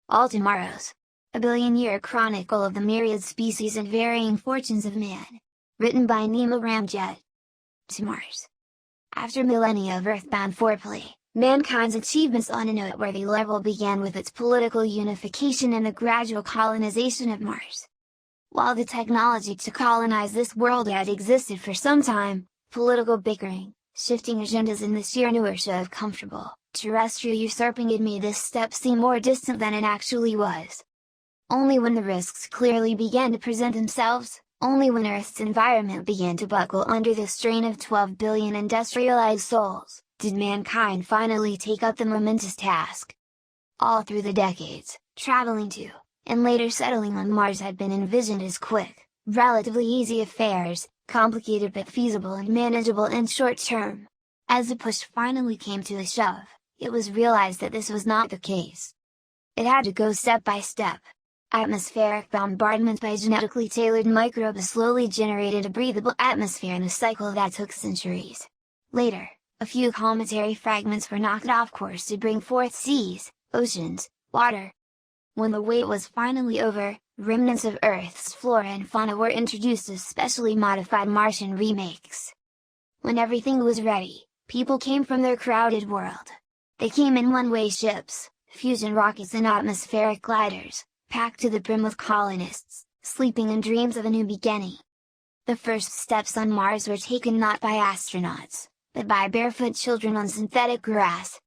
All Tomorrows. A billion-year chronicle of the myriad species and varying fortunes of man. Written by Nima Ramjet. To Mars. After millennia of earthbound foreplay, mankind's achievements on a noteworthy level began with its political unification and the gradual colonization of Mars. While the technology to colonize this world had existed for some time, political bickering, shifting agendas and the sheer inertia of comfortable, terrestrial usurping had made this step seem more distant than it actually was. Only when the risks clearly began to present themselves, only when Earth's environment began to buckle under the strain of 12 billion industrialized souls, did mankind finally take up the momentous task. All through the decades, traveling to, and later settling on Mars had been envisioned as quick, relatively easy affairs, complicated but feasible and manageable in short term. As the push finally came to a shove, it was realized that this was not the case. It had to go step by step. Atmospheric bombardment by genetically tailored microbes slowly generated a breathable atmosphere in a cycle that took centuries. Later, a few cometary fragments were knocked off course to bring forth seas, oceans, water. When the wait was finally over, remnants of Earth's flora and fauna were introduced as specially modified Martian remakes. When everything was ready, people came from their crowded world. They came in one-way ships, fusion rockets and atmospheric gliders, packed to the brim with colonists, sleeping in dreams of a new beginning. The first steps on Mars were taken not by astronauts, but by barefoot children on synthetic grass.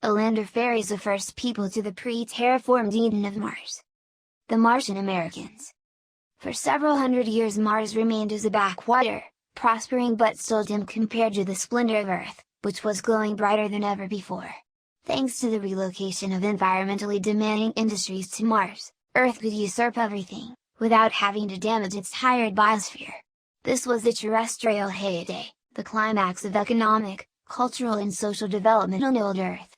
A lander ferries the first people to the pre-terraformed Eden of Mars. The Martian Americans. For several hundred years Mars remained as a backwater, prospering but still dim compared to the splendor of Earth, which was glowing brighter than ever before. Thanks to the relocation of environmentally demanding industries to Mars, Earth could usurp everything, without having to damage its tired biosphere. This was the terrestrial heyday, the climax of economic, cultural and social development on old Earth.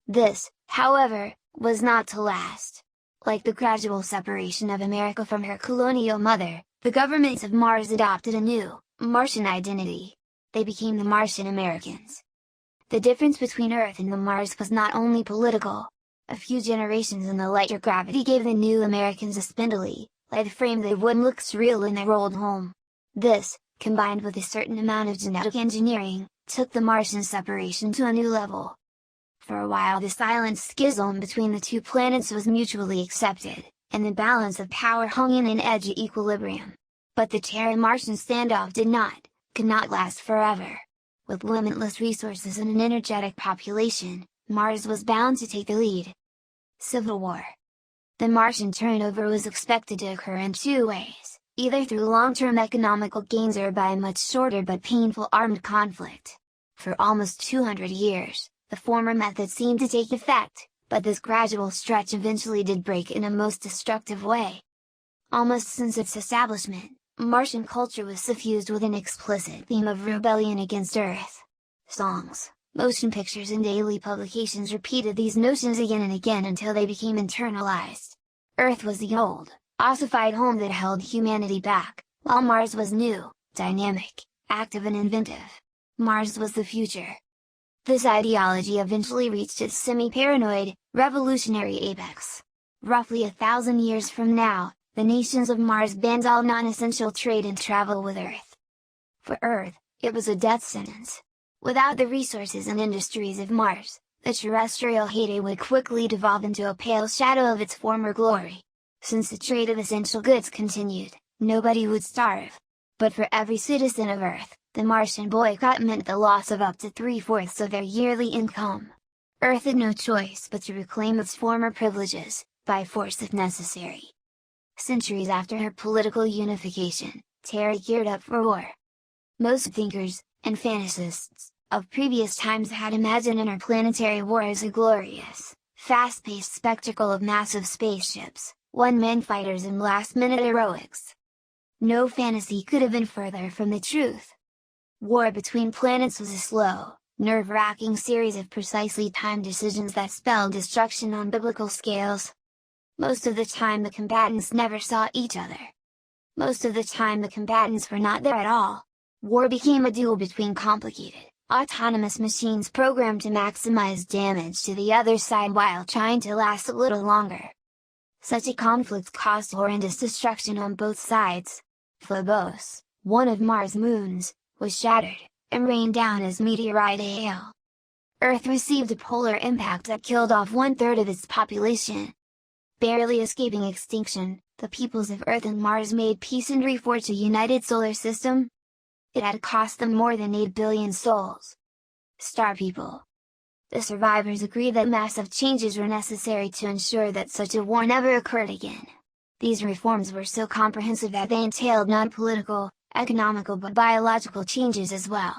This, however, was not to last. Like the gradual separation of America from her colonial mother, the governments of Mars adopted a new, Martian identity. They became the Martian Americans. The difference between Earth and the Mars was not only political. A few generations in the lighter gravity gave the new Americans a spindly, light frame that wouldn't look surreal when they rolled home. This, combined with a certain amount of genetic engineering, took the Martian separation to a new level. For a while the silent schism between the two planets was mutually accepted, and the balance of power hung in an edgy equilibrium. But the Terran-Martian standoff could not last forever. With limitless resources and an energetic population, Mars was bound to take the lead. Civil War. The Martian turnover was expected to occur in two ways, either through long-term economical gains or by a much shorter but painful armed conflict. For almost 200 years, the former method seemed to take effect, but this gradual stretch eventually did break in a most destructive way. Almost since its establishment, Martian culture was suffused with an explicit theme of rebellion against Earth. Songs, motion pictures and daily publications repeated these notions again and again until they became internalized. Earth was the old, ossified home that held humanity back, while Mars was new, dynamic, active and inventive. Mars was the future. This ideology eventually reached its semi-paranoid, revolutionary apex. Roughly 1,000 years from now, the nations of Mars banned all non-essential trade and travel with Earth. For Earth, it was a death sentence. Without the resources and industries of Mars, the terrestrial heyday would quickly devolve into a pale shadow of its former glory. Since the trade of essential goods continued, nobody would starve. But for every citizen of Earth, the Martian boycott meant the loss of up to 3/4 of their yearly income. Earth had no choice but to reclaim its former privileges, by force if necessary. Centuries after her political unification, Terra geared up for war. Most thinkers, and fantasists, of previous times had imagined interplanetary war as a glorious, fast-paced spectacle of massive spaceships, one-man fighters and last-minute heroics. No fantasy could have been further from the truth. War between planets was a slow, nerve-wracking series of precisely timed decisions that spelled destruction on biblical scales. Most of the time the combatants never saw each other. Most of the time the combatants were not there at all. War became a duel between complicated, autonomous machines programmed to maximize damage to the other side while trying to last a little longer. Such a conflict caused horrendous destruction on both sides. Phobos, one of Mars' moons, was shattered, and rained down as meteorite hail. Earth received a polar impact that killed off 1/3 of its population. Barely escaping extinction, the peoples of Earth and Mars made peace and reforged a united solar system. It had cost them more than 8 billion souls. Star people. The survivors agreed that massive changes were necessary to ensure that such a war never occurred again. These reforms were so comprehensive that they entailed non-political, economical but biological changes as well.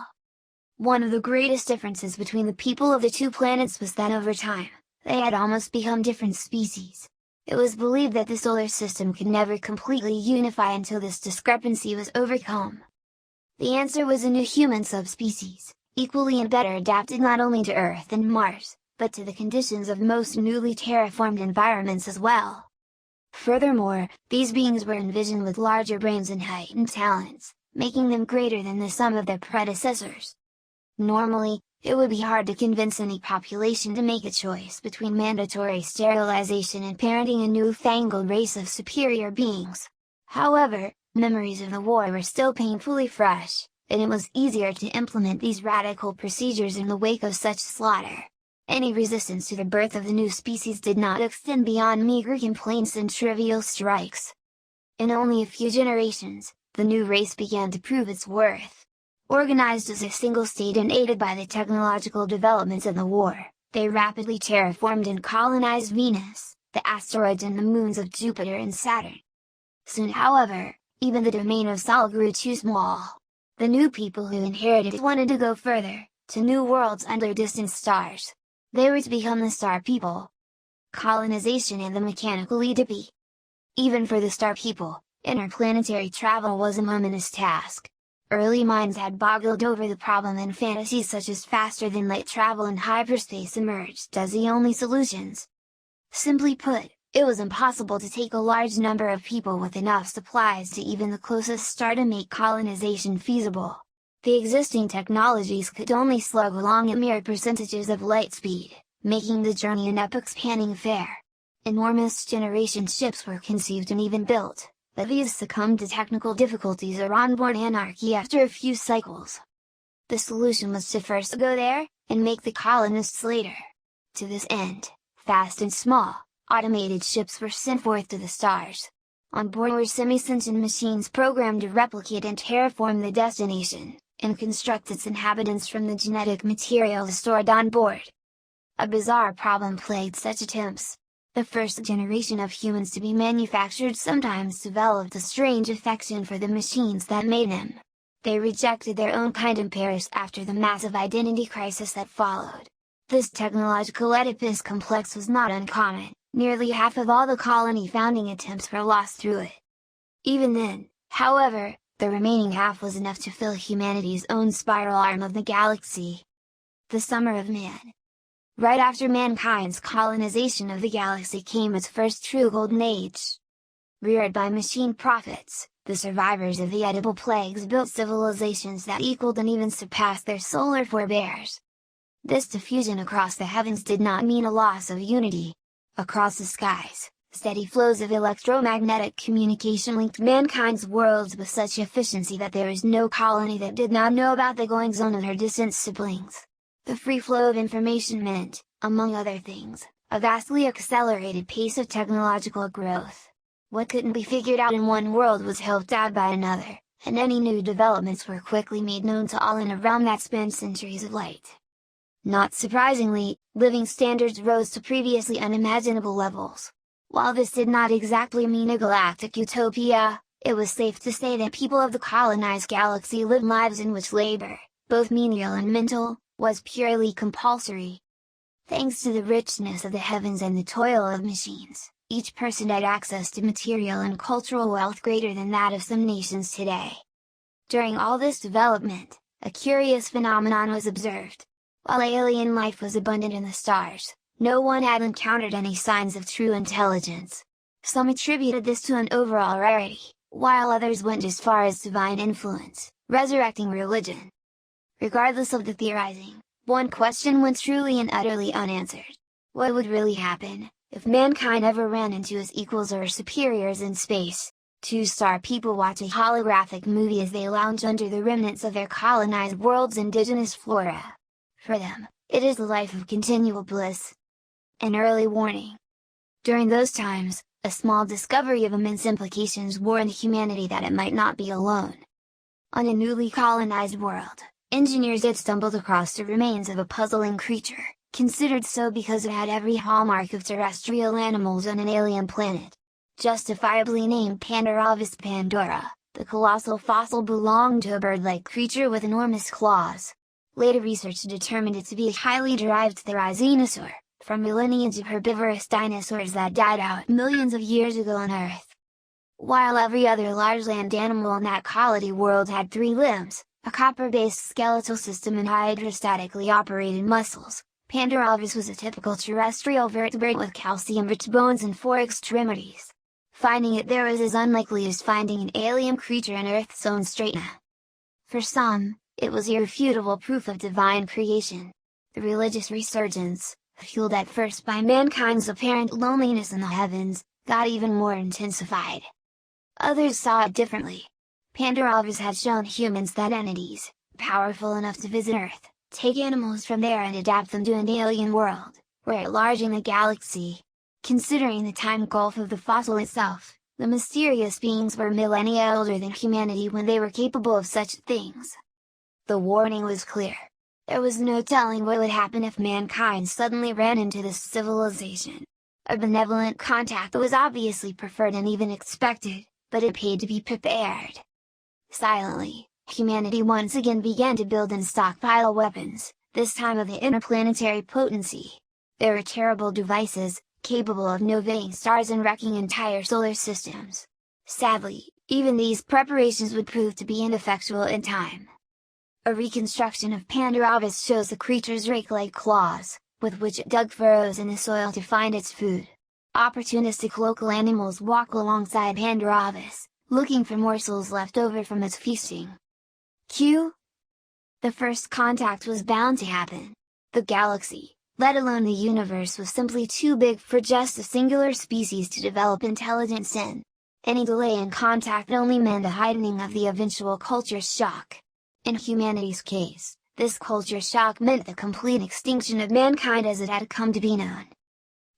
One of the greatest differences between the people of the two planets was that over time, they had almost become different species. It was believed that the solar system could never completely unify until this discrepancy was overcome. The answer was a new human subspecies, equally and better adapted not only to Earth and Mars, but to the conditions of most newly terraformed environments as well. Furthermore, these beings were envisioned with larger brains and heightened talents, making them greater than the sum of their predecessors. Normally, it would be hard to convince any population to make a choice between mandatory sterilization and parenting a newfangled race of superior beings. However, memories of the war were still painfully fresh, and it was easier to implement these radical procedures in the wake of such slaughter. Any resistance to the birth of the new species did not extend beyond meager complaints and trivial strikes. In only a few generations, the new race began to prove its worth. Organized as a single state and aided by the technological developments of the war, they rapidly terraformed and colonized Venus, the asteroids and the moons of Jupiter and Saturn. Soon however, even the domain of Sol grew too small. The new people who inherited it wanted to go further, to new worlds under distant stars. They were to become the star people. Colonization and the mechanical Oedipus. Even for the star people, interplanetary travel was a momentous task. Early minds had boggled over the problem and fantasies such as faster-than-light travel and hyperspace emerged as the only solutions. Simply put, it was impossible to take a large number of people with enough supplies to even the closest star to make colonization feasible. The existing technologies could only slug along at mere percentages of light speed, making the journey an epoch-spanning affair. Enormous generation ships were conceived and even built, but these succumbed to technical difficulties or onboard anarchy after a few cycles. The solution was to first go there, and make the colonists later. To this end, fast and small, automated ships were sent forth to the stars. On board were semi-sentient machines programmed to replicate and terraform the destination, and construct its inhabitants from the genetic material stored on board. A bizarre problem plagued such attempts. The first generation of humans to be manufactured sometimes developed a strange affection for the machines that made them. They rejected their own kind and perished after the massive identity crisis that followed. This technological Oedipus complex was not uncommon. Nearly half of all the colony founding attempts were lost through it. Even then, however, the remaining half was enough to fill humanity's own spiral arm of the galaxy. The Summer of Man. Right after mankind's colonization of the galaxy came its first true golden age. Reared by machine prophets, the survivors of the Oedipal plagues built civilizations that equaled and even surpassed their solar forebears. This diffusion across the heavens did not mean a loss of unity. Across the skies, steady flows of electromagnetic communication linked mankind's worlds with such efficiency that there was no colony that did not know about the goings-on of her distant siblings. The free flow of information meant, among other things, a vastly accelerated pace of technological growth. What couldn't be figured out in one world was helped out by another, and any new developments were quickly made known to all in a realm that spanned centuries of light. Not surprisingly, living standards rose to previously unimaginable levels. While this did not exactly mean a galactic utopia, it was safe to say that people of the colonized galaxy lived lives in which labor, both menial and mental, was purely compulsory. Thanks to the richness of the heavens and the toil of machines, each person had access to material and cultural wealth greater than that of some nations today. During all this development, a curious phenomenon was observed. While alien life was abundant in the stars, no one had encountered any signs of true intelligence. Some attributed this to an overall rarity, while others went as far as divine influence, resurrecting religion. Regardless of the theorizing, one question went truly and utterly unanswered. What would really happen, if mankind ever ran into his equals or superiors in space? Two-star people watch a holographic movie as they lounge under the remnants of their colonized world's indigenous flora. For them, it is the life of continual bliss. An early warning. During those times, a small discovery of immense implications warned humanity that it might not be alone. On a newly colonized world, engineers had stumbled across the remains of a puzzling creature, considered so because it had every hallmark of terrestrial animals on an alien planet. Justifiably named Pandarovis pandora, the colossal fossil belonged to a bird-like creature with enormous claws. Later research determined it to be a highly derived therizinosaur, from a lineage of herbivorous dinosaurs that died out millions of years ago on Earth. While every other large land animal in that colony world had 3 limbs, a copper-based skeletal system and hydrostatically operated muscles, Pandarovis was a typical terrestrial vertebrate with calcium-rich bones and 4 extremities. Finding it there was as unlikely as finding an alien creature in Earth's own strata. For some, it was irrefutable proof of divine creation. The religious resurgence, fueled at first by mankind's apparent loneliness in the heavens, got even more intensified. Others saw it differently. Pandarovis had shown humans that entities, powerful enough to visit Earth, take animals from there and adapt them to an alien world, were at large in the galaxy. Considering the time gulf of the fossil itself, the mysterious beings were millennia older than humanity when they were capable of such things. The warning was clear. There was no telling what would happen if mankind suddenly ran into this civilization. A benevolent contact was obviously preferred and even expected, but it paid to be prepared. Silently, humanity once again began to build and stockpile weapons, this time of the interplanetary potency. They were terrible devices, capable of novating stars and wrecking entire solar systems. Sadly, even these preparations would prove to be ineffectual in time. A reconstruction of Pandarovis shows the creature's rake-like claws, with which it dug furrows in the soil to find its food. Opportunistic local animals walk alongside Pandarovis, looking for morsels left over from its feasting. Q. The first contact was bound to happen. The galaxy, let alone the universe, was simply too big for just a singular species to develop intelligence in. Any delay in contact only meant a heightening of the eventual culture shock. In humanity's case, this culture shock meant the complete extinction of mankind as it had come to be known.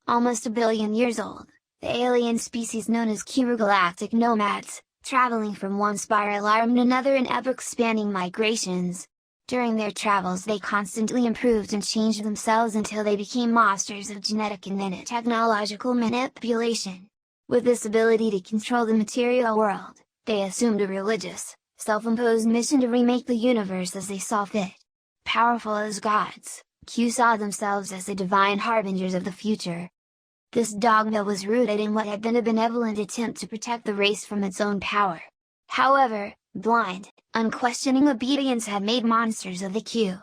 Almost 1 billion years old, the alien species known as Q were galactic nomads, traveling from one spiral arm to another in epoch-spanning migrations. During their travels they constantly improved and changed themselves until they became masters of genetic and then technological manipulation. With this ability to control the material world, they assumed a religious, self-imposed mission to remake the universe as they saw fit. Powerful as gods, Q saw themselves as the divine harbingers of the future. This dogma was rooted in what had been a benevolent attempt to protect the race from its own power. However, blind, unquestioning obedience had made monsters of the Q.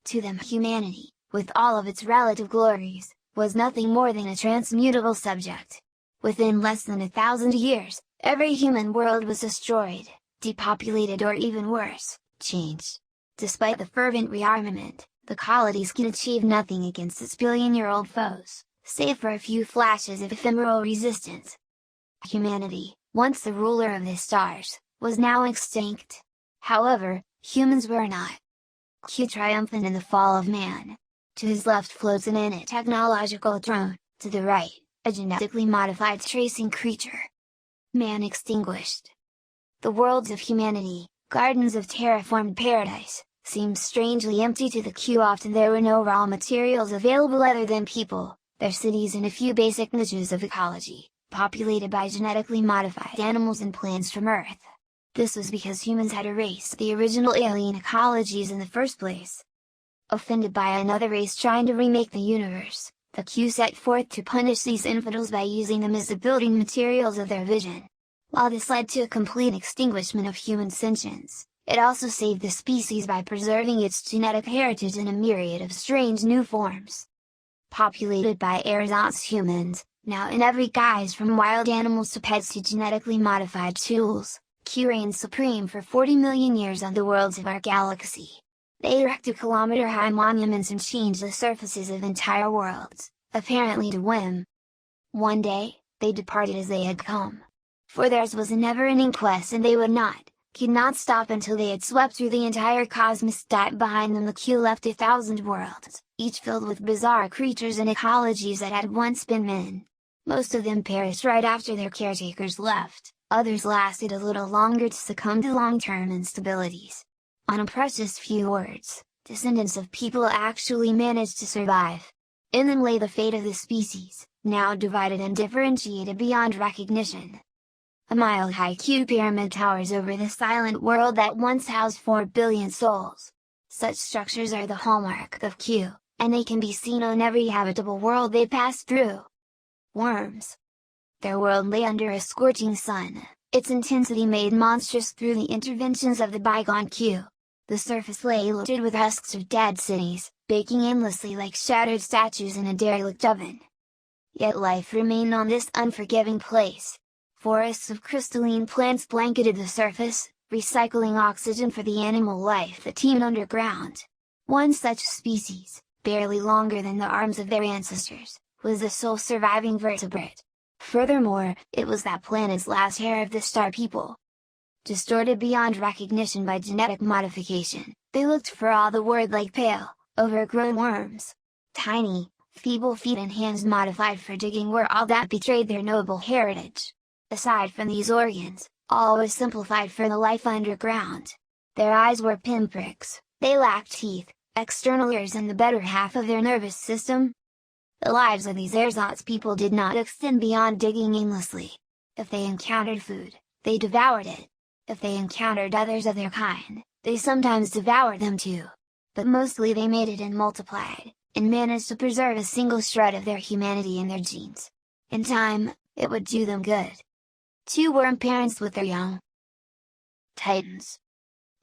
To them humanity, with all of its relative glories, was nothing more than a transmutable subject. Within less than 1,000 years, every human world was destroyed, depopulated, or even worse, changed. Despite the fervent rearmament, the colonies could achieve nothing against its billion-year-old foes, save for a few flashes of ephemeral resistance. Humanity, once the ruler of the stars, was now extinct. However, humans were not. Q triumphant in the fall of man. To his left floats an technological drone, to the right, a genetically modified tracing creature. Man extinguished. The worlds of humanity, gardens of terraformed paradise, seemed strangely empty to the Q. Often there were no raw materials available other than people, their cities, and a few basic niches of ecology, populated by genetically modified animals and plants from Earth. This was because humans had erased the original alien ecologies in the first place. Offended by another race trying to remake the universe, the Q set forth to punish these infidels by using them as the building materials of their vision. While this led to a complete extinguishment of human sentience, it also saved the species by preserving its genetic heritage in a myriad of strange new forms. Populated by ersatz humans, now in every guise from wild animals to pets to genetically modified tools, Q reigned supreme for 40 million years on the worlds of our galaxy. They erected kilometer-high monuments and changed the surfaces of entire worlds, apparently to whim. One day, they departed as they had come. For theirs was a never-ending quest, and they could not stop until they had swept through the entire cosmos. Behind them the Q left 1,000 worlds, each filled with bizarre creatures and ecologies that had once been men. Most of them perished right after their caretakers left, others lasted a little longer to succumb to long-term instabilities. On a precious few words, descendants of people actually managed to survive. In them lay the fate of the species, now divided and differentiated beyond recognition. A mile-high Q pyramid towers over the silent world that once housed 4 billion souls. Such structures are the hallmark of Q, and they can be seen on every habitable world they pass through. Worms. Their world lay under a scorching sun, its intensity made monstrous through the interventions of the bygone Q. The surface lay littered with husks of dead cities, baking aimlessly like shattered statues in a derelict oven. Yet life remained on this unforgiving place. Forests of crystalline plants blanketed the surface, recycling oxygen for the animal life that teemed underground. One such species, barely longer than the arms of their ancestors, was the sole surviving vertebrate. Furthermore, it was that planet's last heir of the star people. Distorted beyond recognition by genetic modification, they looked for all the world like pale, overgrown worms. Tiny, feeble feet and hands modified for digging were all that betrayed their noble heritage. Aside from these organs, all was simplified for the life underground. Their eyes were pinpricks, they lacked teeth, external ears and the better half of their nervous system. The lives of these ersatz people did not extend beyond digging aimlessly. If they encountered food, they devoured it. If they encountered others of their kind, they sometimes devoured them too. But mostly they mated and multiplied, and managed to preserve a single shred of their humanity in their genes. In time, it would do them good. 2 worm parents with their young. Titans.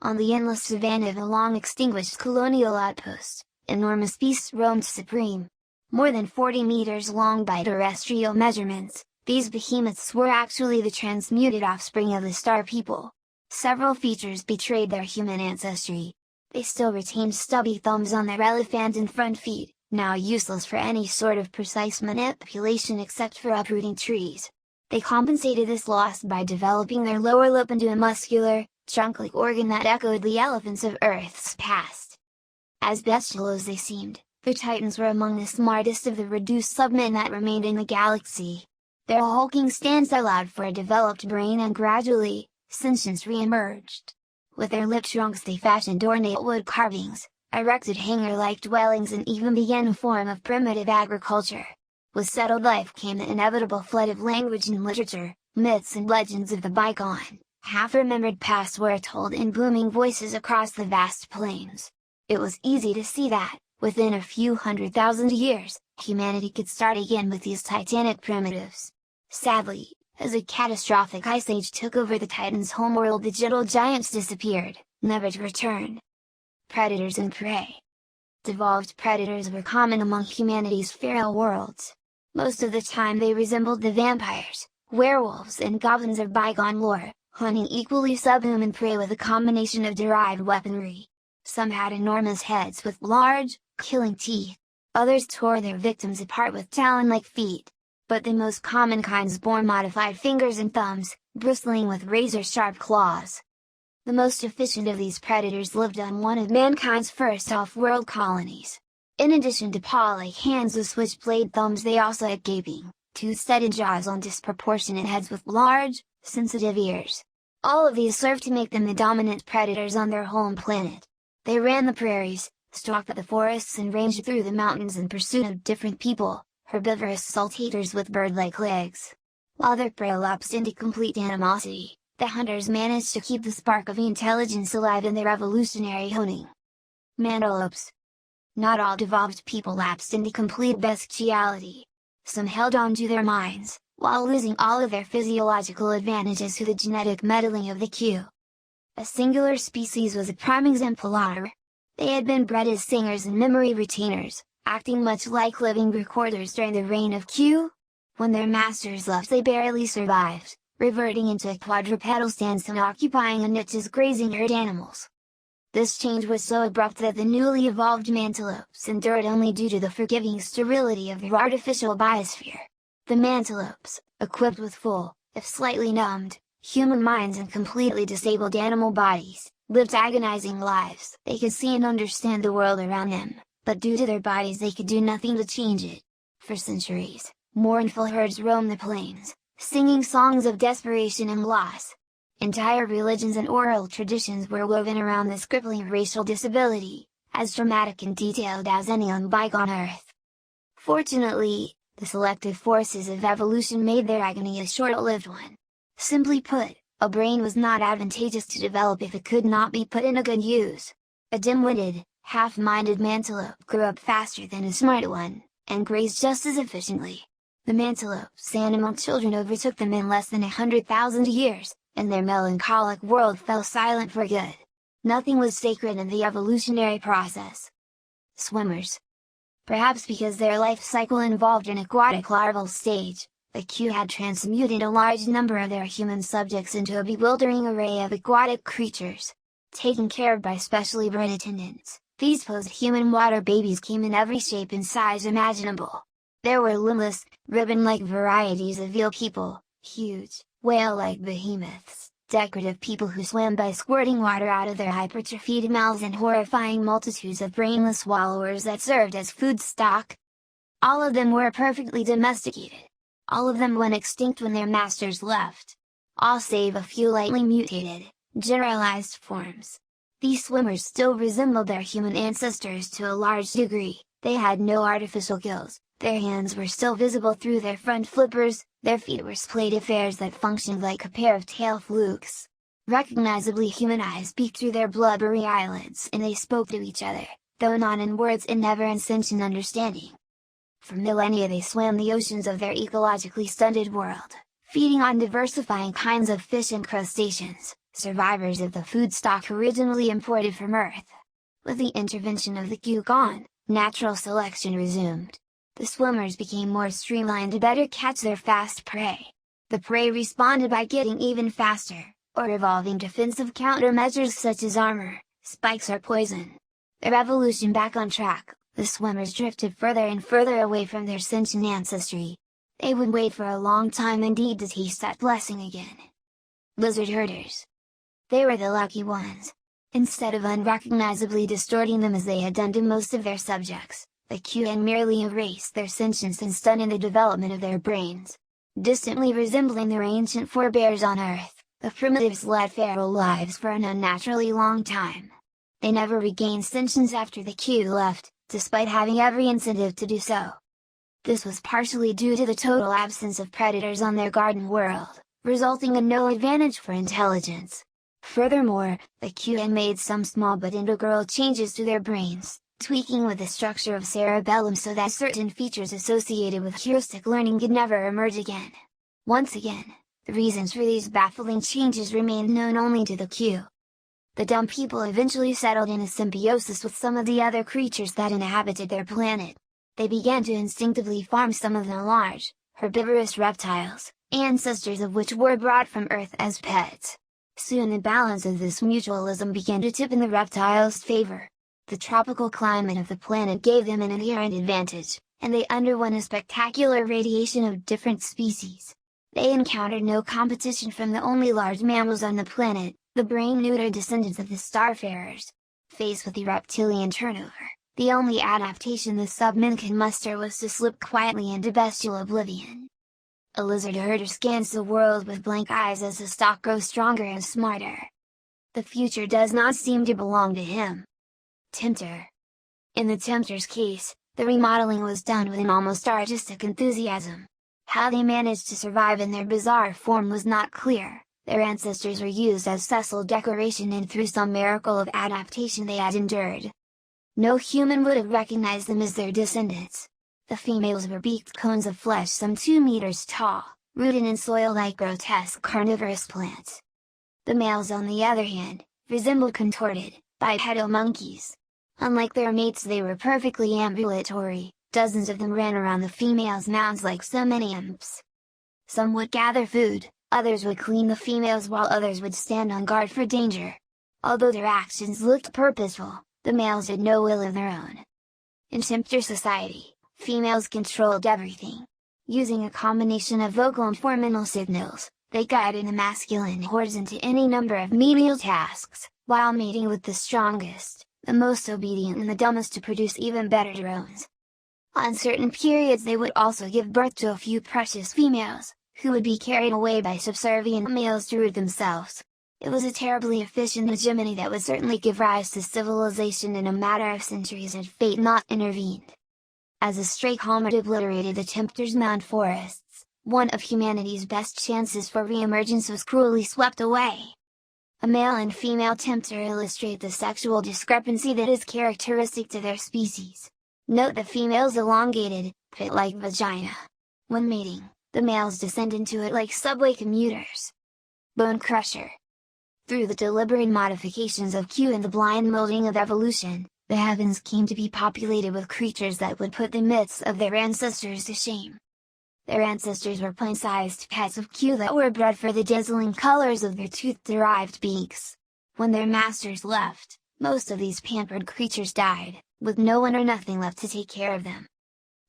On the endless savanna of a long-extinguished colonial outpost, enormous beasts roamed supreme. More than 40 meters long by terrestrial measurements, these behemoths were actually the transmuted offspring of the star people. Several features betrayed their human ancestry. They still retained stubby thumbs on their elephant front feet, now useless for any sort of precise manipulation except for uprooting trees. They compensated this loss by developing their lower lip into a muscular, trunk-like organ that echoed the elephants of Earth's past. As bestial as they seemed, the Titans were among the smartest of the reduced submen that remained in the galaxy. Their hulking stance allowed for a developed brain, and gradually, sentience re-emerged. With their lip trunks they fashioned ornate wood carvings, erected hangar-like dwellings and even began a form of primitive agriculture. With settled life came the inevitable flood of language and literature. Myths and legends of the bygone, half-remembered past were told in booming voices across the vast plains. It was easy to see that, within a few 100,000 years, humanity could start again with these titanic primitives. Sadly, as a catastrophic ice age took over the Titans' homeworld, the gentle giants disappeared, never to return. Predators and prey. Devolved predators were common among humanity's feral worlds. Most of the time they resembled the vampires, werewolves and goblins of bygone lore, hunting equally subhuman prey with a combination of derived weaponry. Some had enormous heads with large, killing teeth, others tore their victims apart with talon-like feet. But the most common kinds bore modified fingers and thumbs, bristling with razor-sharp claws. The most efficient of these predators lived on one of mankind's first off-world colonies. In addition to paw-like hands with switchblade thumbs, they also had gaping, tooth-studded jaws on disproportionate heads with large, sensitive ears. All of these served to make them the dominant predators on their home planet. They ran the prairies, stalked the forests and ranged through the mountains in pursuit of different people, herbivorous salt-eaters with bird-like legs. While their prey lapsed into complete animosity, the hunters managed to keep the spark of intelligence alive in their evolutionary honing. Mantelopes. Not all devolved people lapsed into complete bestiality. Some held on to their minds, while losing all of their physiological advantages to the genetic meddling of the Q. A singular species was a prime exemplar. They had been bred as singers and memory retainers, acting much like living recorders during the reign of Q. When their masters left, they barely survived, reverting into a quadrupedal stance and occupying a niche as grazing herd animals. This change was so abrupt that the newly evolved mantelopes endured only due to the forgiving sterility of their artificial biosphere. The mantelopes, equipped with full, if slightly numbed, human minds and completely disabled animal bodies, lived agonizing lives. They could see and understand the world around them, but due to their bodies they could do nothing to change it. For centuries, mournful herds roamed the plains, singing songs of desperation and loss. Entire religions and oral traditions were woven around this crippling racial disability, as dramatic and detailed as any on bygone Earth. Fortunately, the selective forces of evolution made their agony a short-lived one. Simply put, a brain was not advantageous to develop if it could not be put in a good use. A dim-witted, half-minded mantelope grew up faster than a smart one, and grazed just as efficiently. The mantelope's animal children overtook them in less than 100,000 years, and their melancholic world fell silent for good. Nothing was sacred in the evolutionary process. Swimmers. Perhaps because their life cycle involved an aquatic larval stage, the Q had transmuted a large number of their human subjects into a bewildering array of aquatic creatures. Taken care of by specially bred attendants, these post-human water babies came in every shape and size imaginable. There were limbless, ribbon-like varieties of eel people, huge, whale-like behemoths, decorative people who swam by squirting water out of their hypertrophied mouths, and horrifying multitudes of brainless swallowers that served as food stock. All of them were perfectly domesticated. All of them went extinct when their masters left. All save a few lightly mutated, generalized forms. These swimmers still resembled their human ancestors to a large degree. They had no artificial gills, their hands were still visible through their front flippers, their feet were splayed affairs that functioned like a pair of tail flukes. Recognizably human eyes peeked through their blubbery eyelids, and they spoke to each other, though not in words and never in sentient understanding. For millennia they swam the oceans of their ecologically stunted world, feeding on diversifying kinds of fish and crustaceans, survivors of the food stock originally imported from Earth. With the intervention of the Q gone, natural selection resumed. The swimmers became more streamlined to better catch their fast prey. The prey responded by getting even faster, or evolving defensive countermeasures such as armor, spikes or poison. Their evolution back on track, the swimmers drifted further and further away from their sentient ancestry. They would wait for a long time indeed to taste that blessing again. Lizard herders. They were the lucky ones. Instead of unrecognizably distorting them as they had done to most of their subjects, the Q had merely erased their sentience and stunted the development of their brains. Distantly resembling their ancient forebears on Earth, the primitives led feral lives for an unnaturally long time. They never regained sentience after the Q left, despite having every incentive to do so. This was partially due to the total absence of predators on their garden world, resulting in no advantage for intelligence. Furthermore, the Q had made some small but integral changes to their brains, tweaking with the structure of cerebellum so that certain features associated with heuristic learning could never emerge again. Once again, the reasons for these baffling changes remained known only to the Q. The dumb people eventually settled in a symbiosis with some of the other creatures that inhabited their planet. They began to instinctively farm some of the large, herbivorous reptiles, ancestors of which were brought from Earth as pets. Soon the balance of this mutualism began to tip in the reptiles' favor. The tropical climate of the planet gave them an inherent advantage, and they underwent a spectacular radiation of different species. They encountered no competition from the only large mammals on the planet, the brain-neutered descendants of the starfarers. Faced with the reptilian turnover, the only adaptation the submen could muster was to slip quietly into bestial oblivion. A lizard herder scans the world with blank eyes as the stock grows stronger and smarter. The future does not seem to belong to him. Tempter. In the Tempter's case, the remodeling was done with an almost artistic enthusiasm. How they managed to survive in their bizarre form was not clear. Their ancestors were used as sessile decoration, and through some miracle of adaptation they had endured. No human would have recognized them as their descendants. The females were beaked cones of flesh some 2 meters tall, rooted in soil like grotesque carnivorous plants. The males on the other hand, resembled contorted, bipedal monkeys. Unlike their mates, they were perfectly ambulatory. Dozens of them ran around the females' mounds like so many imps. Some would gather food, others would clean the females, while others would stand on guard for danger. Although their actions looked purposeful, the males had no will of their own. In tempter society, females controlled everything. Using a combination of vocal and formal signals, they guided the masculine hordes into any number of menial tasks, while mating with the strongest, the most obedient and the dumbest to produce even better drones. On certain periods they would also give birth to a few precious females, who would be carried away by subservient males to root themselves. It was a terribly efficient hegemony that would certainly give rise to civilization in a matter of centuries had fate not intervened. As a stray comet obliterated the tempter's mound forests, one of humanity's best chances for re-emergence was cruelly swept away. A male and female tempter illustrate the sexual discrepancy that is characteristic to their species. Note the female's elongated, pit-like vagina. When mating, the males descend into it like subway commuters. Bone crusher. Through the deliberate modifications of Q and the blind molding of evolution, the heavens came to be populated with creatures that would put the myths of their ancestors to shame. Their ancestors were plain-sized pets of Q that were bred for the dazzling colors of their tooth-derived beaks. When their masters left, most of these pampered creatures died, with no one or nothing left to take care of them.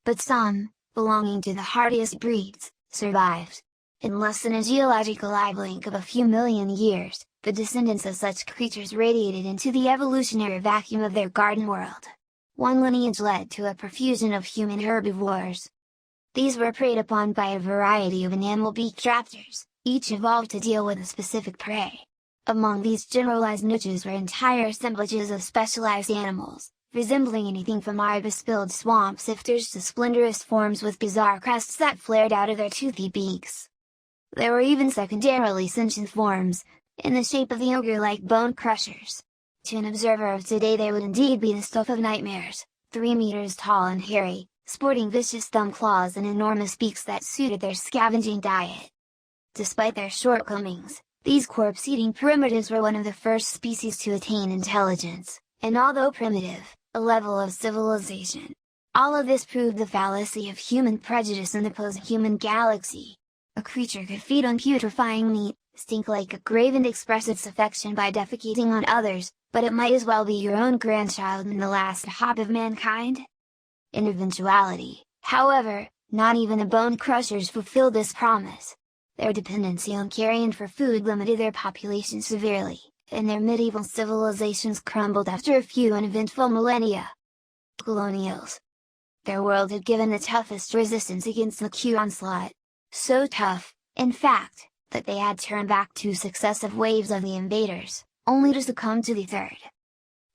But some, belonging to the hardiest breeds, survived. In less than a geological eye blink of a few million years, the descendants of such creatures radiated into the evolutionary vacuum of their garden world. One lineage led to a profusion of human herbivores. These were preyed upon by a variety of enamel-beaked raptors, each evolved to deal with a specific prey. Among these generalized niches were entire assemblages of specialized animals, resembling anything from ibis-filled swamp sifters to splendiferous forms with bizarre crests that flared out of their toothy beaks. There were even secondarily sentient forms, in the shape of the ogre-like bone crushers. To an observer of today they would indeed be the stuff of nightmares, 3 meters tall and hairy, sporting vicious thumb claws and enormous beaks that suited their scavenging diet. Despite their shortcomings, these corpse-eating primitives were one of the first species to attain intelligence, and although primitive, a level of civilization. All of this proved the fallacy of human prejudice in the post-human galaxy. A creature could feed on putrefying meat, stink like a grave and express its affection by defecating on others, but it might as well be your own grandchild and the last hope of mankind. In eventuality, however, not even the bone crushers fulfilled this promise. Their dependency on carrion for food limited their population severely, and their medieval civilizations crumbled after a few uneventful millennia. Colonials. Their world had given the toughest resistance against the Q onslaught. So tough, in fact, that they had turned back 2 successive waves of the invaders, only to succumb to the third.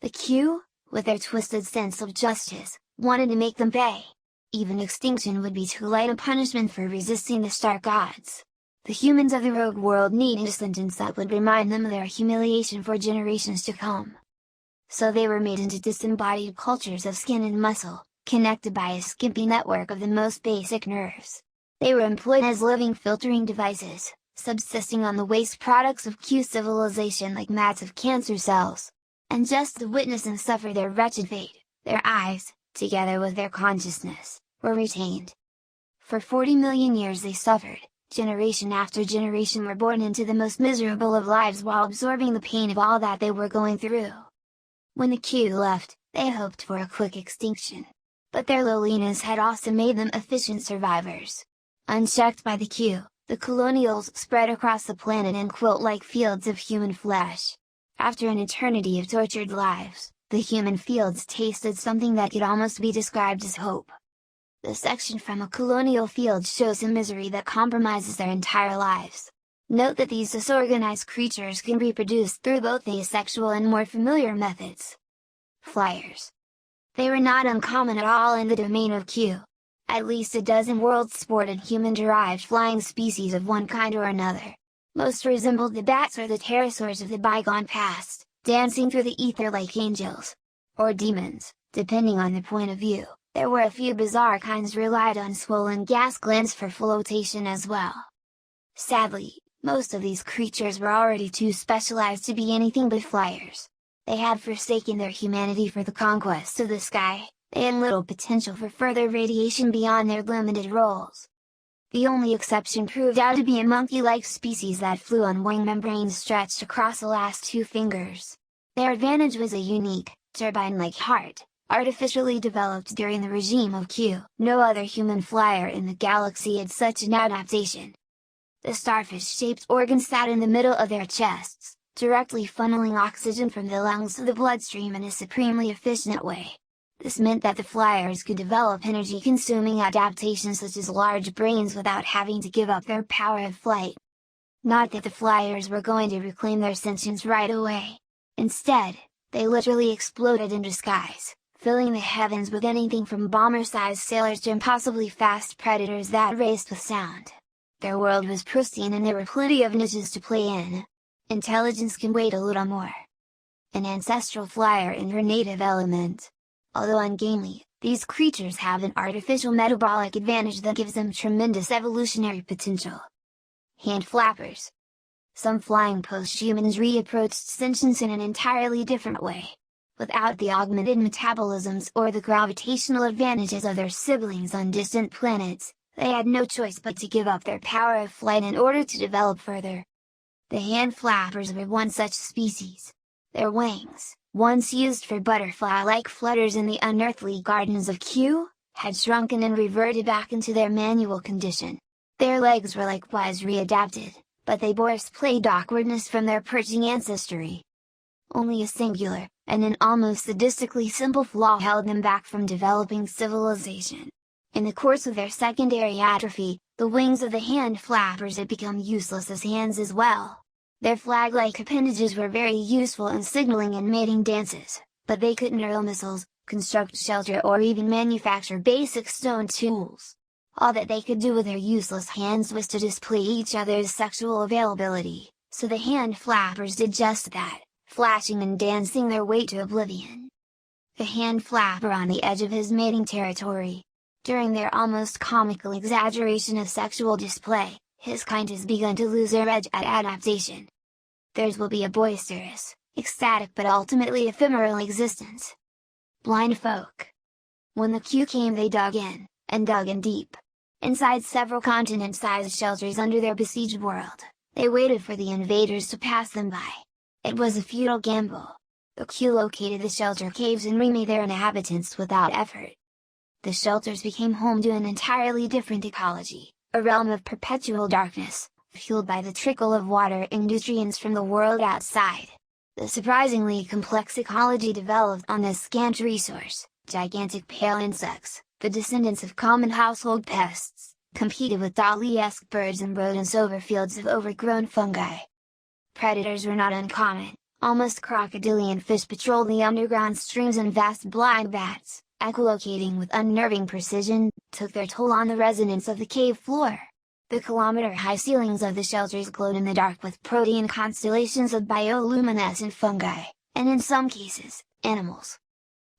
The Q, with their twisted sense of justice, wanted to make them pay. Even extinction would be too light a punishment for resisting the stark odds. The humans of the rogue world needed a sentence that would remind them of their humiliation for generations to come. So they were made into disembodied cultures of skin and muscle, connected by a skimpy network of the most basic nerves. They were employed as living filtering devices, subsisting on the waste products of Q civilization like mats of cancer cells. And just to witness and suffer their wretched fate, their eyes, together with their consciousness, were retained. For 40 million years they suffered, generation after generation were born into the most miserable of lives while absorbing the pain of all that they were going through. When the Q left, they hoped for a quick extinction. But their lowliness had also made them efficient survivors. Unchecked by the Q, the colonials spread across the planet in quilt-like fields of human flesh. After an eternity of tortured lives, the human fields tasted something that could almost be described as hope. The section from a colonial field shows a misery that compromises their entire lives. Note that these disorganized creatures can reproduce through both the asexual and more familiar methods. Flyers. They were not uncommon at all in the domain of Q. At least a dozen worlds sported human-derived flying species of one kind or another. Most resembled the bats or the pterosaurs of the bygone past, dancing through the ether like angels. Or demons, depending on the point of view. There were a few bizarre kinds relied on swollen gas glands for flotation as well. Sadly, most of these creatures were already too specialized to be anything but flyers. They had forsaken their humanity for the conquest of the sky. They had little potential for further radiation beyond their limited roles. The only exception proved out to be a monkey-like species that flew on wing membranes stretched across the last 2 fingers. Their advantage was a unique, turbine-like heart, artificially developed during the regime of Q. No other human flyer in the galaxy had such an adaptation. The starfish-shaped organs sat in the middle of their chests, directly funneling oxygen from the lungs to the bloodstream in a supremely efficient way. This meant that the flyers could develop energy-consuming adaptations such as large brains without having to give up their power of flight. Not that the flyers were going to reclaim their sentience right away. Instead, they literally exploded in disguise, filling the heavens with anything from bomber-sized sailors to impossibly fast predators that raced with sound. Their world was pristine and there were plenty of niches to play in. Intelligence can wait a little more. An ancestral flyer in her native element. Although ungainly, these creatures have an artificial metabolic advantage that gives them tremendous evolutionary potential. Hand flappers. Some flying post-humans reapproached sentience in an entirely different way. Without the augmented metabolisms or the gravitational advantages of their siblings on distant planets, they had no choice but to give up their power of flight in order to develop further. The hand flappers were one such species. Their wings, once used for butterfly-like flutters in the unearthly gardens of Q, had shrunken and reverted back into their manual condition. Their legs were likewise readapted, but they bore splayed awkwardness from their perching ancestry. Only a singular, and an almost sadistically simple flaw held them back from developing civilization. In the course of their secondary atrophy, the wings of the hand flappers had become useless as hands as well. Their flag-like appendages were very useful in signaling and mating dances, but they couldn't hurl missiles, construct shelter or even manufacture basic stone tools. All that they could do with their useless hands was to display each other's sexual availability, so the hand flappers did just that, flashing and dancing their way to oblivion. The hand flapper on the edge of his mating territory. During their almost comical exaggeration of sexual display, his kind has begun to lose their edge at adaptation. Theirs will be a boisterous, ecstatic but ultimately ephemeral existence. Blind folk. When the Q came they dug in deep. Inside several continent-sized shelters under their besieged world, they waited for the invaders to pass them by. It was a futile gamble. The Q located the shelter caves and remade their inhabitants without effort. The shelters became home to an entirely different ecology, a realm of perpetual darkness, fueled by the trickle of water and nutrients from the world outside. The surprisingly complex ecology developed on this scant resource. Gigantic pale insects, the descendants of common household pests, competed with Dali-esque birds and rodents over fields of overgrown fungi. Predators were not uncommon. Almost crocodilian fish patrolled the underground streams and vast blind bats, echolocating with unnerving precision, took their toll on the residents of the cave floor. The kilometer-high ceilings of the shelters glowed in the dark with protean constellations of bioluminescent fungi, and in some cases, animals.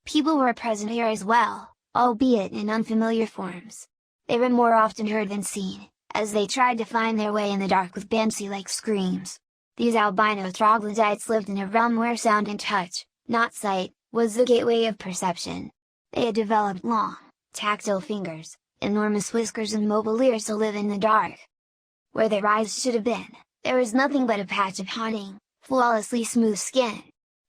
People were present here as well, albeit in unfamiliar forms. They were more often heard than seen, as they tried to find their way in the dark with Banshee-like screams. These albino troglodytes lived in a realm where sound and touch, not sight, was the gateway of perception. They had developed long, tactile fingers, enormous whiskers and mobile ears to live in the dark. Where their eyes should have been, there was nothing but a patch of haunting, flawlessly smooth skin.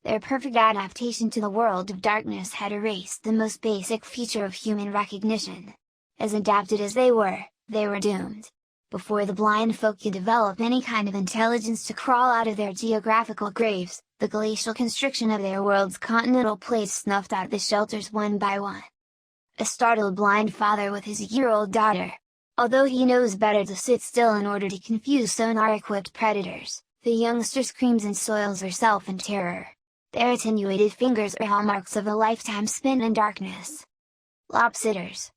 Their perfect adaptation to the world of darkness had erased the most basic feature of human recognition. As adapted as they were doomed. Before the blind folk could develop any kind of intelligence to crawl out of their geographical graves, the glacial constriction of their world's continental plates snuffed out the shelters one by one. A startled blind father with his year-old daughter. Although he knows better to sit still in order to confuse sonar-equipped predators, the youngster screams and soils herself in terror. Their attenuated fingers are hallmarks of a lifetime spent in darkness. Lopsitters.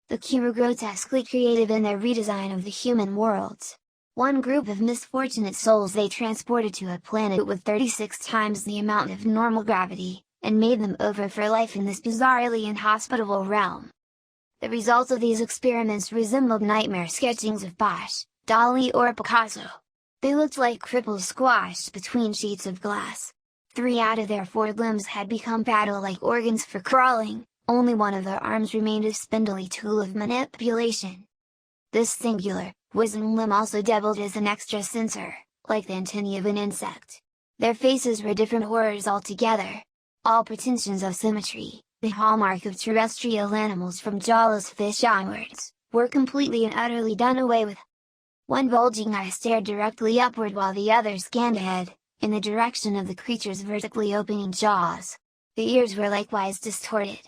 The Q were grotesquely creative in their redesign of the human worlds. One group of misfortunate souls they transported to a planet with 36 times the amount of normal gravity, and made them over for life in this bizarrely inhospitable realm. The results of these experiments resembled nightmare sketchings of Bosch, Dali or Picasso. They looked like cripples squashed between sheets of glass. 3 out of their 4 limbs had become paddle-like organs for crawling, only one of their arms remained a spindly tool of manipulation. This singular, wisdom limb also doubled as an extra sensor, like the antennae of an insect. Their faces were different horrors altogether. All pretensions of symmetry, the hallmark of terrestrial animals from jawless fish onwards, were completely and utterly done away with. One bulging eye stared directly upward while the other scanned ahead, in the direction of the creature's vertically opening jaws. The ears were likewise distorted.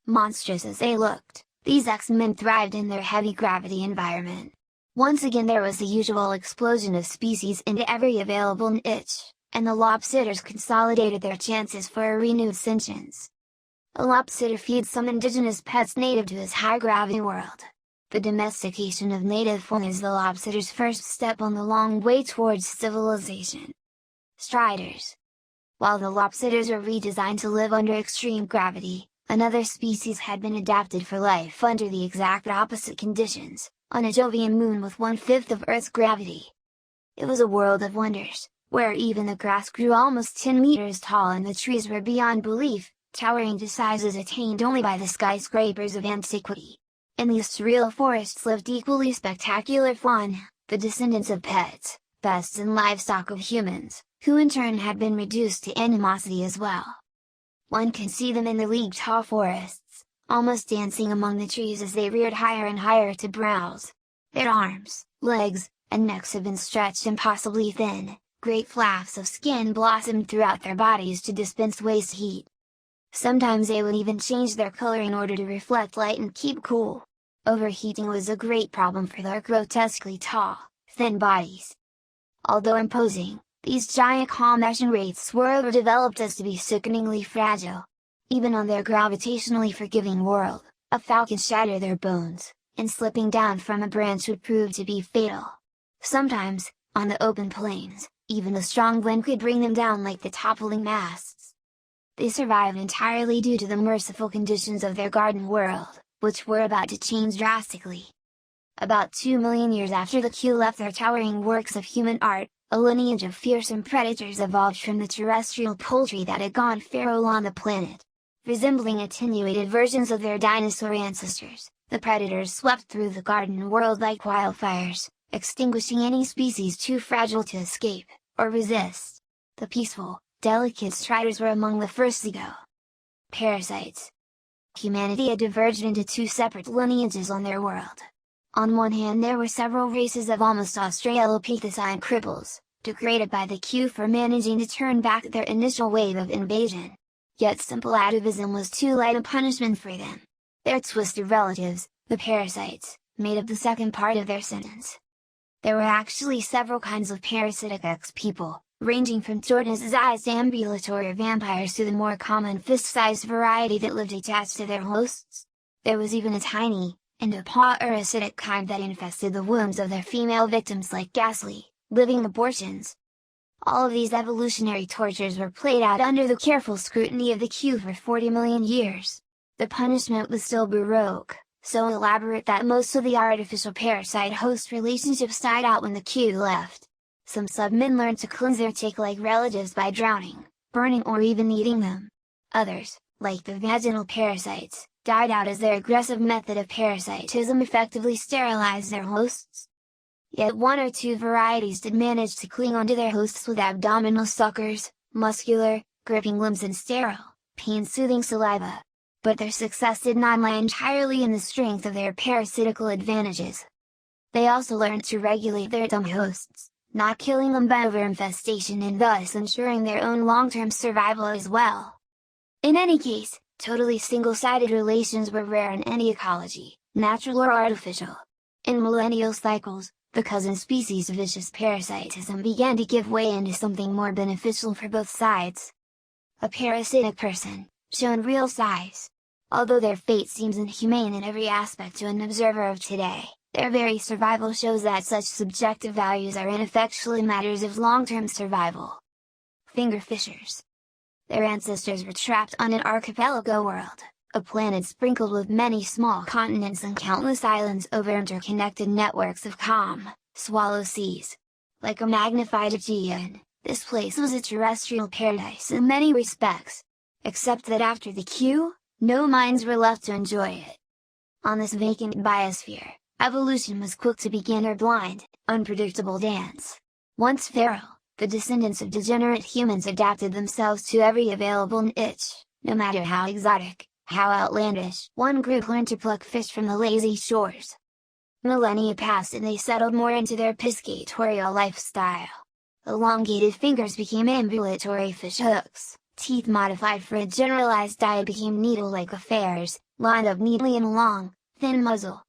Monstrous as they looked, these X-Men thrived in their heavy gravity environment. Once again there was the usual explosion of species into every available niche, and the lobsters consolidated their chances for a renewed sentience. A lobster feeds some indigenous pets native to his high-gravity world. The domestication of native fauna is the lobster's first step on the long way towards civilization. Striders. While the lobsters were redesigned to live under extreme gravity, another species had been adapted for life under the exact opposite conditions, on a Jovian moon with 1/5 of Earth's gravity. It was a world of wonders, where even the grass grew almost 10 meters tall and the trees were beyond belief, towering to sizes attained only by the skyscrapers of antiquity. In these surreal forests lived equally spectacular fauna, the descendants of pets, pests and livestock of humans, who in turn had been reduced to animosity as well. One can see them in the league-tall forests, almost dancing among the trees as they reared higher and higher to browse. Their arms, legs, and necks had been stretched impossibly thin, great flaps of skin blossomed throughout their bodies to dispense waste heat. Sometimes they would even change their color in order to reflect light and keep cool. Overheating was a great problem for their grotesquely tall, thin bodies. Although imposing, these giant combustion wraiths were developed as to be sickeningly fragile. Even on their gravitationally forgiving world, a fowl can shatter their bones, and slipping down from a branch would prove to be fatal. Sometimes, on the open plains, even a strong wind could bring them down like the toppling masts. They survived entirely due to the merciful conditions of their garden world, which were about to change drastically. About 2 million years after the Q left their towering works of human art, a lineage of fearsome predators evolved from the terrestrial poultry that had gone feral on the planet. Resembling attenuated versions of their dinosaur ancestors, the predators swept through the garden world like wildfires, extinguishing any species too fragile to escape, or resist. The peaceful, delicate striders were among the first to go. Parasites. Humanity had diverged into two separate lineages on their world. On one hand there were several races of almost Australopithecine cripples, degraded by the Q for managing to turn back their initial wave of invasion. Yet simple atavism was too light a punishment for them. Their twisted relatives, the parasites, made up the second part of their sentence. There were actually several kinds of parasitic X-people, ranging from tortoise-sized ambulatory vampires to the more common fist-sized variety that lived attached to their hosts. There was even a tiny, endoparasitic kind that infested the wombs of their female victims like ghastly, living abortions. All of these evolutionary tortures were played out under the careful scrutiny of the Q for 40 million years. The punishment was still baroque, so elaborate that most of the artificial parasite-host relationships died out when the Q left. Some submen learned to cleanse their tick-like relatives by drowning, burning or even eating them. Others, like the vaginal parasites, died out as their aggressive method of parasitism effectively sterilized their hosts. Yet one or two varieties did manage to cling onto their hosts with abdominal suckers, muscular, gripping limbs and sterile, pain-soothing saliva. But their success did not lie entirely in the strength of their parasitical advantages. They also learned to regulate their dumb hosts, not killing them by overinfestation and thus ensuring their own long-term survival as well. In any case, totally single-sided relations were rare in any ecology, natural or artificial. In millennial cycles, the cousin species' vicious parasitism began to give way into something more beneficial for both sides. A parasitic person, shown real size. Although their fate seems inhumane in every aspect to an observer of today, their very survival shows that such subjective values are ineffectually matters of long-term survival. Fingerfishers. Their ancestors were trapped on an archipelago world, a planet sprinkled with many small continents and countless islands over interconnected networks of calm, swallow seas. Like a magnified Aegean, this place was a terrestrial paradise in many respects. Except that after the Q, no minds were left to enjoy it. On this vacant biosphere, evolution was quick to begin her blind, unpredictable dance. Once feral, The descendants of degenerate humans adapted themselves to every available niche, no matter how exotic, how outlandish. One group learned to pluck fish from the lazy shores. Millennia passed and they settled more into their piscatorial lifestyle. Elongated fingers became ambulatory fish hooks, teeth modified for a generalized diet became needle-like affairs, lined up neatly in a long, thin muzzle.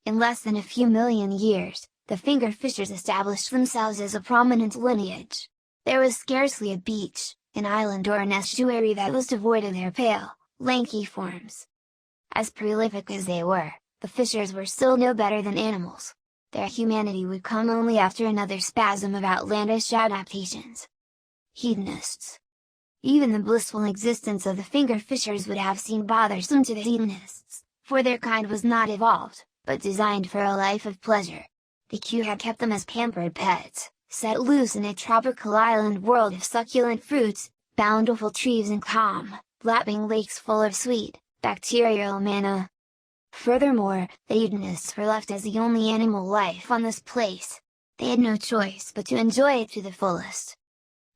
In less than a few million years, the finger fishers established themselves as a prominent lineage. There was scarcely a beach, an island or an estuary that was devoid of their pale, lanky forms. As prolific as they were, the fishers were still no better than animals. Their humanity would come only after another spasm of outlandish adaptations. Hedonists. Even the blissful existence of the finger fishers would have seemed bothersome to the hedonists, for their kind was not evolved, but designed for a life of pleasure. The Q had kept them as pampered pets, set loose in a tropical island world of succulent fruits, bountiful trees and calm, lapping lakes full of sweet, bacterial manna. Furthermore, the hedonists were left as the only animal life on this place. They had no choice but to enjoy it to the fullest.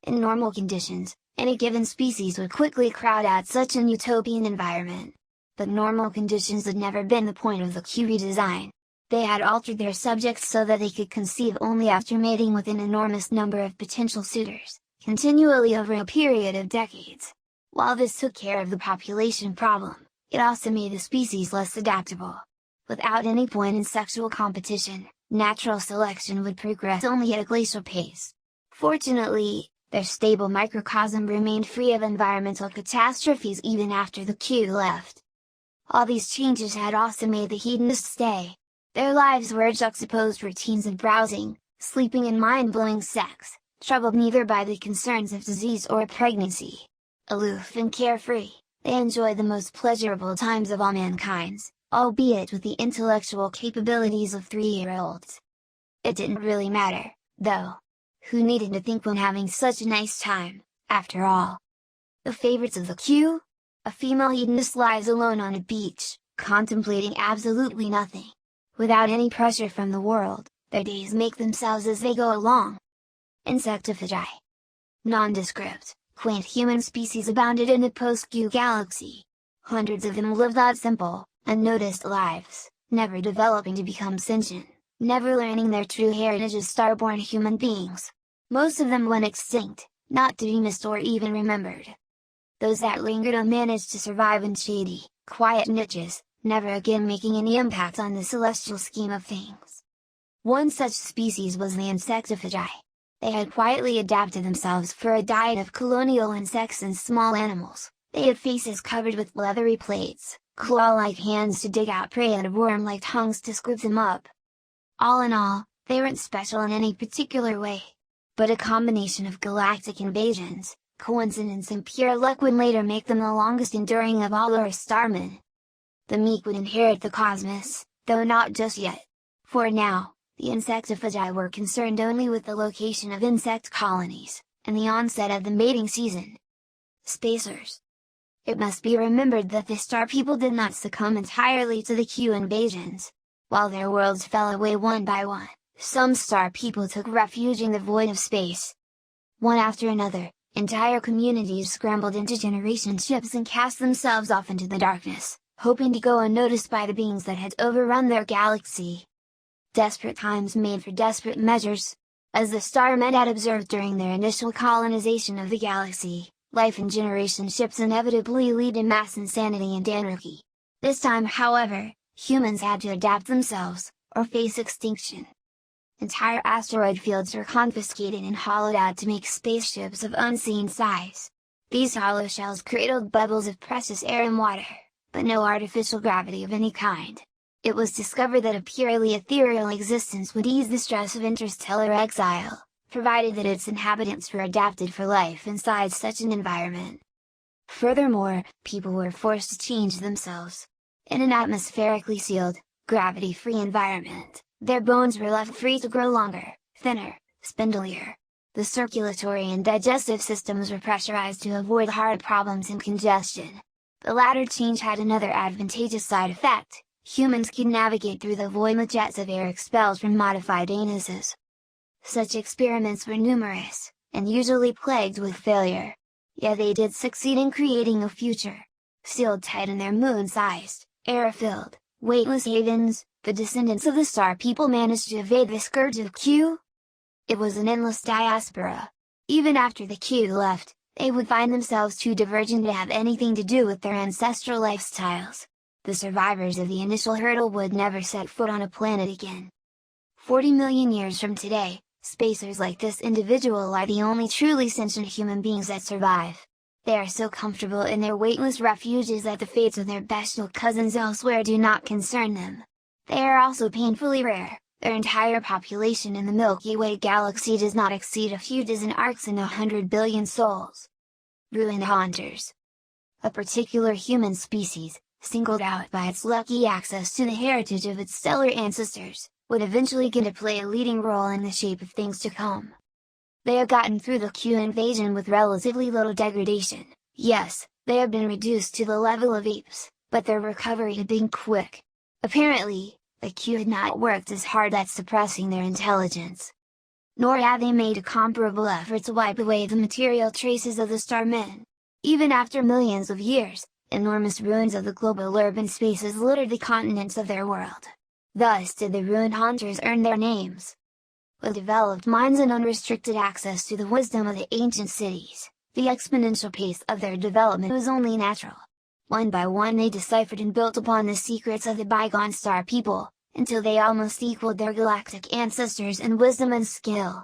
In normal conditions, any given species would quickly crowd out such an utopian environment. But normal conditions had never been the point of the Q redesign. They had altered their subjects so that they could conceive only after mating with an enormous number of potential suitors, continually over a period of decades. While this took care of the population problem, it also made the species less adaptable. Without any point in sexual competition, natural selection would progress only at a glacial pace. Fortunately, their stable microcosm remained free of environmental catastrophes even after the Q left. All these changes had also made the hedonists stay. Their lives were juxtaposed routines of browsing, sleeping and mind-blowing sex, troubled neither by the concerns of disease or pregnancy. Aloof and carefree, they enjoyed the most pleasurable times of all mankind's, albeit with the intellectual capabilities of 3-year-olds. It didn't really matter, though. Who needed to think when having such a nice time, after all? The favorites of the Q? A female hedonist lies alone on a beach, contemplating absolutely nothing. Without any pressure from the world, their days make themselves as they go along. Insectophagi. Nondescript, quaint human species abounded in the post-Q galaxy. Hundreds of them lived out simple, unnoticed lives, never developing to become sentient, never learning their true heritage as starborn human beings. Most of them went extinct, not to be missed or even remembered. Those that lingered managed to survive in shady, quiet niches, never again making any impact on the celestial scheme of things. One such species was the Insectophagi. They had quietly adapted themselves for a diet of colonial insects and small animals. They had faces covered with leathery plates, claw-like hands to dig out prey and worm-like tongues to scoop them up. All in all, they weren't special in any particular way. But a combination of galactic invasions, coincidence and pure luck would later make them the longest enduring of all our starmen. The meek would inherit the cosmos, though not just yet. For now, the Insectophagi were concerned only with the location of insect colonies, and the onset of the mating season. Spacers. It must be remembered that the star people did not succumb entirely to the Q invasions. While their worlds fell away one by one, some star people took refuge in the void of space. One after another, entire communities scrambled into generation ships and cast themselves off into the darkness, hoping to go unnoticed by the beings that had overrun their galaxy. Desperate times made for desperate measures. As the starmen had observed during their initial colonization of the galaxy, life in generation ships inevitably lead to mass insanity and anarchy. This time, however, humans had to adapt themselves, or face extinction. Entire asteroid fields were confiscated and hollowed out to make spaceships of unseen size. These hollow shells cradled bubbles of precious air and water, but no artificial gravity of any kind. It was discovered that a purely ethereal existence would ease the stress of interstellar exile, provided that its inhabitants were adapted for life inside such an environment. Furthermore, people were forced to change themselves. In an atmospherically sealed, gravity-free environment, their bones were left free to grow longer, thinner, spindlier. The circulatory and digestive systems were pressurized to avoid heart problems and congestion. The latter change had another advantageous side effect: humans could navigate through the void with jets of air expelled from modified anuses. Such experiments were numerous, and usually plagued with failure. Yet they did succeed in creating a future. Sealed tight in their moon-sized, air-filled, weightless havens, the descendants of the Star People managed to evade the scourge of Q. It was an endless diaspora. Even after the Q left, they would find themselves too divergent to have anything to do with their ancestral lifestyles. The survivors of the initial hurdle would never set foot on a planet again. 40 million years from today, spacers like this individual are the only truly sentient human beings that survive. They are so comfortable in their weightless refuges that the fates of their bestial cousins elsewhere do not concern them. They are also painfully rare. Their entire population in the Milky Way galaxy does not exceed a few dozen arcs and 100 billion souls. Ruin Haunters. A particular human species, singled out by its lucky access to the heritage of its stellar ancestors, would eventually get to play a leading role in the shape of things to come. They have gotten through the Q invasion with relatively little degradation. Yes, they have been reduced to the level of apes, but their recovery had been quick. Apparently, the Q had not worked as hard at suppressing their intelligence. Nor have they made a comparable effort to wipe away the material traces of the Starmen. Even after millions of years, enormous ruins of the global urban spaces littered the continents of their world. Thus did the Ruin Haunters earn their names. With developed minds and unrestricted access to the wisdom of the ancient cities, the exponential pace of their development was only natural. One by one they deciphered and built upon the secrets of the bygone Star People, until they almost equaled their galactic ancestors in wisdom and skill.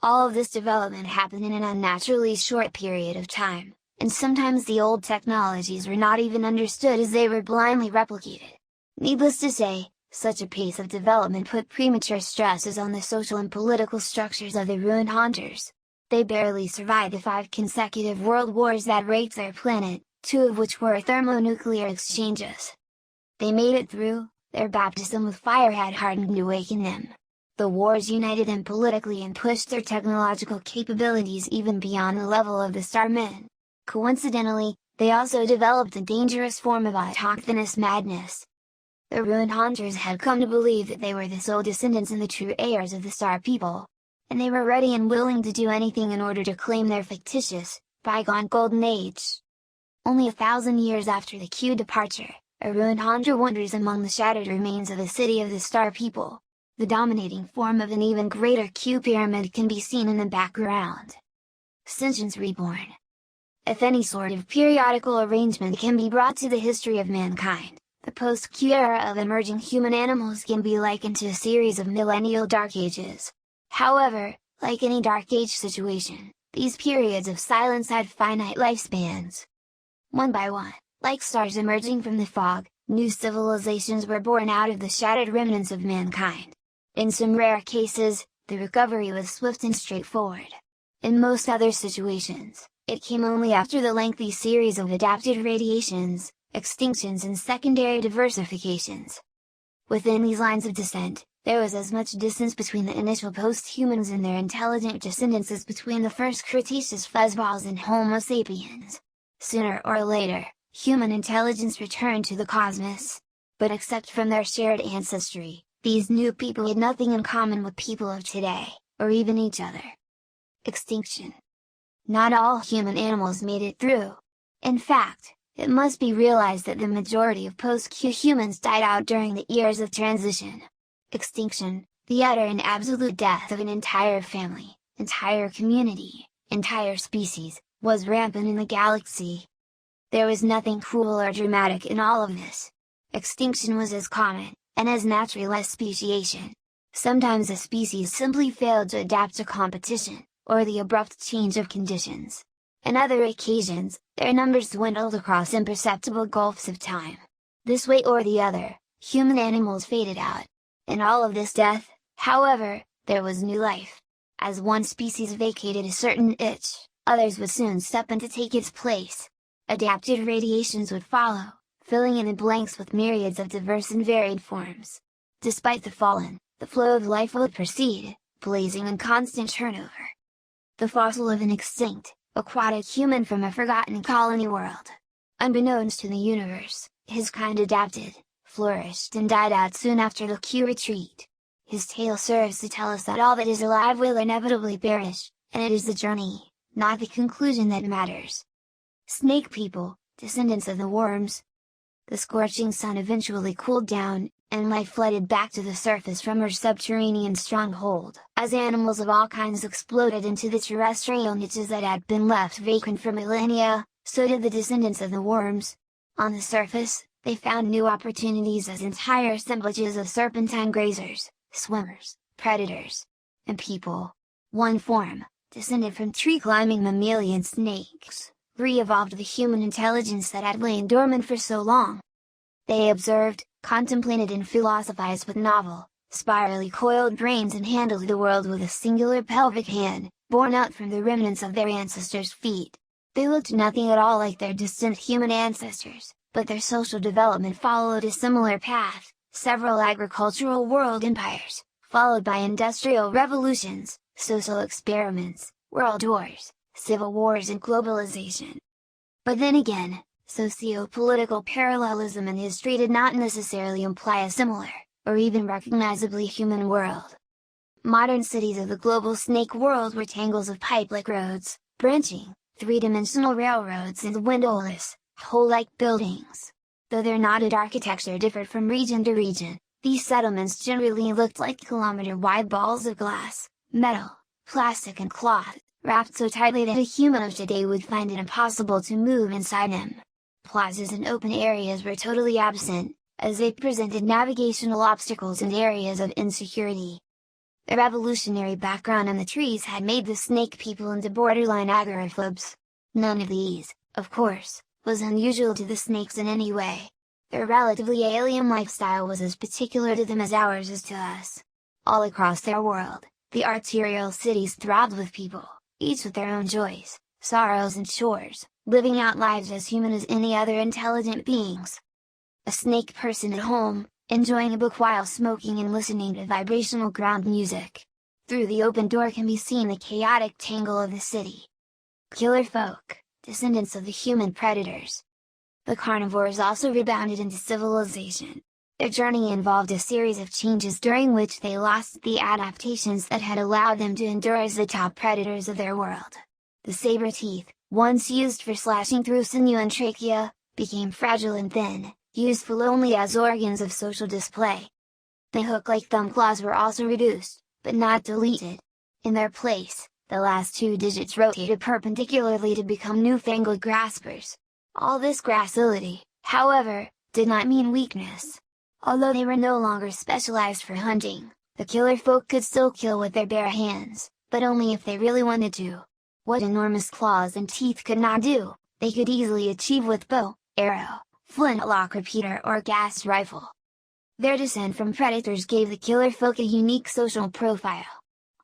All of this development happened in an unnaturally short period of time, and sometimes the old technologies were not even understood as they were blindly replicated. Needless to say, such a pace of development put premature stresses on the social and political structures of the Ruin Haunters. They barely survived the 5 consecutive world wars that raked their planet, 2 of which were thermonuclear exchanges. They made it through. Their baptism with fire had hardened and awakened them. The wars united them politically and pushed their technological capabilities even beyond the level of the Starmen. Coincidentally, they also developed a dangerous form of autochthonous madness. The Ruin Haunters had come to believe that they were the sole descendants and the true heirs of the Star People, and they were ready and willing to do anything in order to claim their fictitious, bygone golden age. Only 1,000 years after the Q departure, a Ruin Haunter wanders among the shattered remains of the city of the Star People. The dominating form of an even greater Q pyramid can be seen in the background. Sentience Reborn. If any sort of periodical arrangement can be brought to the history of mankind, the post-Q era of emerging human animals can be likened to a series of millennial dark ages. However, like any dark age situation, these periods of silence had finite lifespans. One by one, like stars emerging from the fog, new civilizations were born out of the shattered remnants of mankind. In some rare cases, the recovery was swift and straightforward. In most other situations, it came only after the lengthy series of adapted radiations, extinctions and secondary diversifications. Within these lines of descent, there was as much distance between the initial post-humans and their intelligent descendants as between the first Cretaceous fuzzballs and Homo sapiens. Sooner or later, human intelligence returned to the cosmos. But except from their shared ancestry, these new people had nothing in common with people of today, or even each other. Extinction. Not all human animals made it through. In fact, it must be realized that the majority of post-Q humans died out during the years of transition. Extinction, the utter and absolute death of an entire family, entire community, entire species, was rampant in the galaxy. There was nothing cruel or dramatic in all of this. Extinction was as common, and as natural as speciation. Sometimes a species simply failed to adapt to competition, or the abrupt change of conditions. On other occasions, their numbers dwindled across imperceptible gulfs of time. This way or the other, human animals faded out. In all of this death, however, there was new life. As one species vacated a certain niche, others would soon step in to take its place. Adapted radiations would follow, filling in the blanks with myriads of diverse and varied forms. Despite the fallen, the flow of life would proceed, blazing in constant turnover. The fossil of an extinct, aquatic human from a forgotten colony world. Unbeknownst to the universe, his kind adapted, flourished and died out soon after the Q retreat. His tale serves to tell us that all that is alive will inevitably perish, and it is the journey, not the conclusion that matters. Snake people, descendants of the worms. The scorching sun eventually cooled down, and life flooded back to the surface from her subterranean stronghold, as animals of all kinds exploded into the terrestrial niches that had been left vacant for millennia. So did the descendants of the worms. On the surface, they found new opportunities as entire assemblages of serpentine grazers, swimmers, predators, and people. One form, descended from tree-climbing mammalian snakes, re-evolved the human intelligence that had lain dormant for so long. They observed, contemplated and philosophized with novel, spirally coiled brains and handled the world with a singular pelvic hand, born out from the remnants of their ancestors' feet. They looked nothing at all like their distant human ancestors, but their social development followed a similar path: several agricultural world empires, followed by industrial revolutions, social experiments, world wars, civil wars and globalization. But then again, socio-political parallelism in history did not necessarily imply a similar, or even recognizably human world. Modern cities of the global snake world were tangles of pipe-like roads, branching, three-dimensional railroads and windowless, hole-like buildings. Though their knotted architecture differed from region to region, these settlements generally looked like kilometer-wide balls of glass, metal, plastic and cloth, wrapped so tightly that a human of today would find it impossible to move inside them. Plazas and open areas were totally absent, as they presented navigational obstacles and areas of insecurity. The revolutionary background in the trees had made the snake people into borderline agoraphobes. None of these, of course, was unusual to the snakes in any way. Their relatively alien lifestyle was as particular to them as ours is to us. All across their world, the arterial cities throbbed with people, each with their own joys, sorrows and chores, living out lives as human as any other intelligent beings. A snake person at home, enjoying a book while smoking and listening to vibrational ground music. Through the open door can be seen the chaotic tangle of the city. Killer folk, descendants of the human predators. The carnivores also rebounded into civilization. Their journey involved a series of changes during which they lost the adaptations that had allowed them to endure as the top predators of their world. The saber teeth, once used for slashing through sinew and trachea, became fragile and thin, useful only as organs of social display. The hook-like thumb claws were also reduced, but not deleted. In their place, the last two digits rotated perpendicularly to become newfangled graspers. All this gracility, however, did not mean weakness. Although they were no longer specialized for hunting, the killer folk could still kill with their bare hands, but only if they really wanted to. What enormous claws and teeth could not do, they could easily achieve with bow, arrow, flintlock repeater or gas rifle. Their descent from predators gave the killer folk a unique social profile.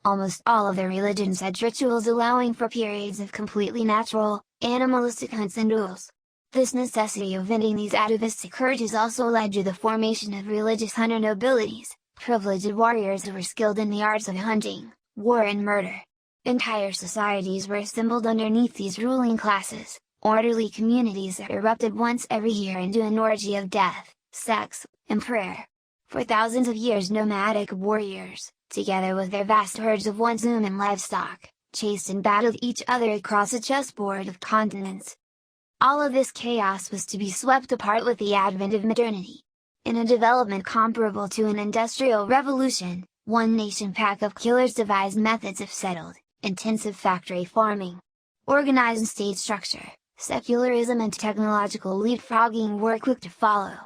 Almost all of their religions had rituals allowing for periods of completely natural, animalistic hunts and duels. This necessity of ending these atavistic urges also led to the formation of religious hunter nobilities, privileged warriors who were skilled in the arts of hunting, war and murder. Entire societies were assembled underneath these ruling classes, orderly communities that erupted once every year into an orgy of death, sex, and prayer. For thousands of years nomadic warriors, together with their vast herds of one's human livestock, chased and battled each other across a chessboard of continents. All of this chaos was to be swept apart with the advent of modernity. In a development comparable to an industrial revolution, one nation pack of killers devised methods of settled, intensive factory farming. Organized state structure, secularism and technological leapfrogging were quick to follow.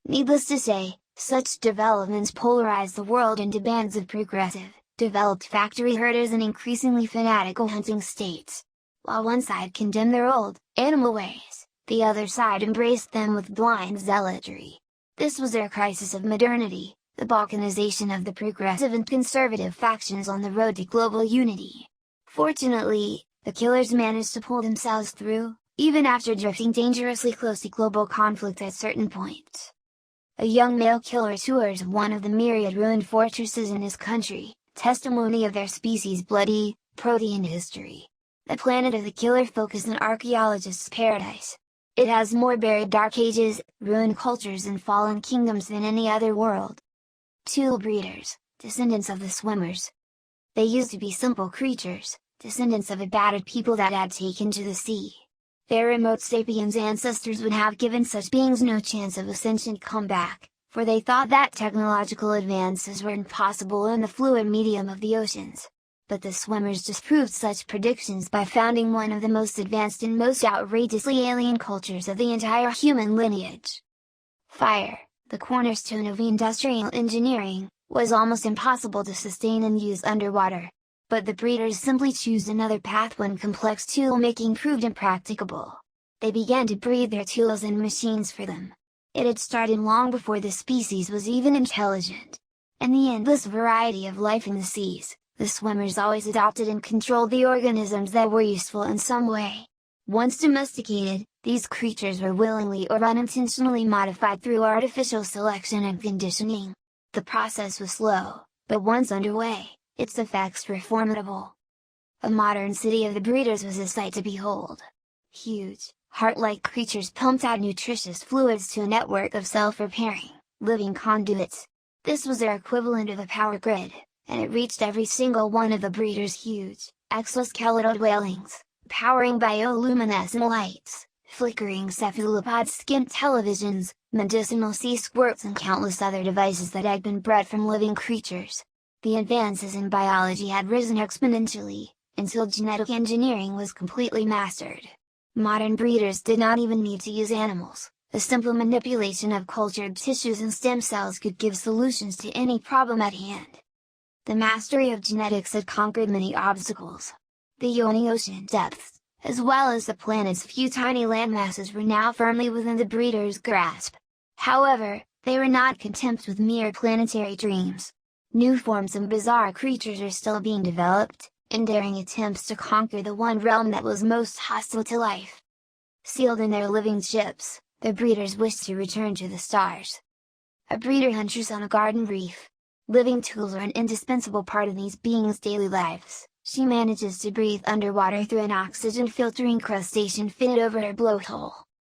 Needless to say, such developments polarized the world into bands of progressive, developed factory herders and increasingly fanatical hunting states. While one side condemned their old, animal ways, the other side embraced them with blind zealotry. This was their crisis of modernity, the balkanization of the progressive and conservative factions on the road to global unity. Fortunately, the killers managed to pull themselves through, even after drifting dangerously close to global conflict at certain points. A young male killer tours one of the myriad ruined fortresses in his country, testimony of their species' bloody, protean history. The planet of the killer folk is an archaeologist's paradise. It has more buried dark ages, ruined cultures and fallen kingdoms than any other world. Tool breeders, descendants of the swimmers. They used to be simple creatures, descendants of a battered people that had taken to the sea. Their remote sapiens ancestors would have given such beings no chance of a sentient comeback, for they thought that technological advances were impossible in the fluid medium of the oceans. But the swimmers disproved such predictions by founding one of the most advanced and most outrageously alien cultures of the entire human lineage. Fire, the cornerstone of industrial engineering, was almost impossible to sustain and use underwater. But the breeders simply chose another path when complex tool-making proved impracticable. They began to breed their tools and machines for them. It had started long before the species was even intelligent. In the endless variety of life in the seas, the swimmers always adopted and controlled the organisms that were useful in some way. Once domesticated, these creatures were willingly or unintentionally modified through artificial selection and conditioning. The process was slow, but once underway, its effects were formidable. A modern city of the breeders was a sight to behold. Huge, heart-like creatures pumped out nutritious fluids to a network of self-repairing, living conduits. This was their equivalent of a power grid, and it reached every single one of the breeders' huge, exoskeletal dwellings, powering bioluminescent lights, flickering cephalopod skin televisions, medicinal sea squirts and countless other devices that had been bred from living creatures. The advances in biology had risen exponentially, until genetic engineering was completely mastered. Modern breeders did not even need to use animals. A simple manipulation of cultured tissues and stem cells could give solutions to any problem at hand. The mastery of genetics had conquered many obstacles. The Ionian Ocean depths, as well as the planet's few tiny landmasses, were now firmly within the breeders' grasp. However, they were not content with mere planetary dreams. New forms of bizarre creatures are still being developed, in daring attempts to conquer the one realm that was most hostile to life. Sealed in their living ships, the breeders wished to return to the stars. A breeder hunters on a garden reef. Living tools are an indispensable part of these beings' daily lives. She manages to breathe underwater through an oxygen-filtering crustacean fitted over her blowhole.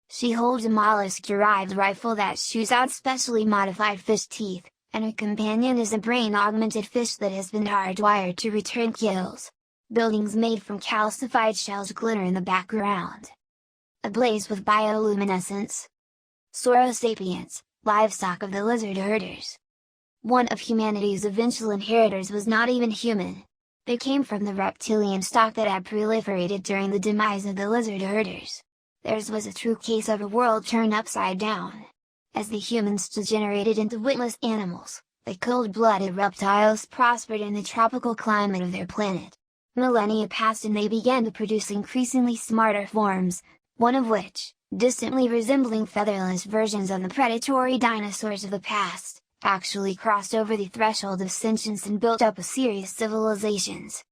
She holds a mollusk-derived rifle that shoots out specially modified fish teeth, and her companion is a brain-augmented fish that has been hardwired to return kills. Buildings made from calcified shells glitter in the background, ablaze with bioluminescence. Saurosapiens, livestock of the lizard herders. One of humanity's eventual inheritors was not even human. They came from the reptilian stock that had proliferated during the demise of the lizard herders. Theirs was a true case of a world turned upside down. As the humans degenerated into witless animals, the cold-blooded reptiles prospered in the tropical climate of their planet. Millennia passed and they began to produce increasingly smarter forms, one of which, distantly resembling featherless versions of the predatory dinosaurs of the past, actually crossed over the threshold of sentience and built up a series of civilizations.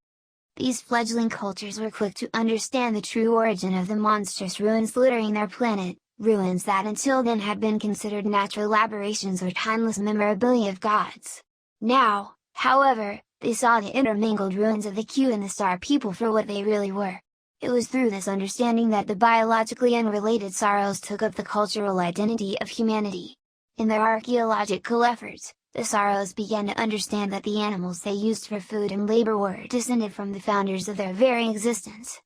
These fledgling cultures were quick to understand the true origin of the monstrous ruins littering their planet, ruins that until then had been considered natural aberrations or timeless memorabilia of gods. Now, however, they saw the intermingled ruins of the Q and the Star people for what they really were. It was through this understanding that the biologically unrelated Saros took up the cultural identity of humanity. In their archaeological efforts, the Saros began to understand that the animals they used for food and labor were descended from the founders of their very existence.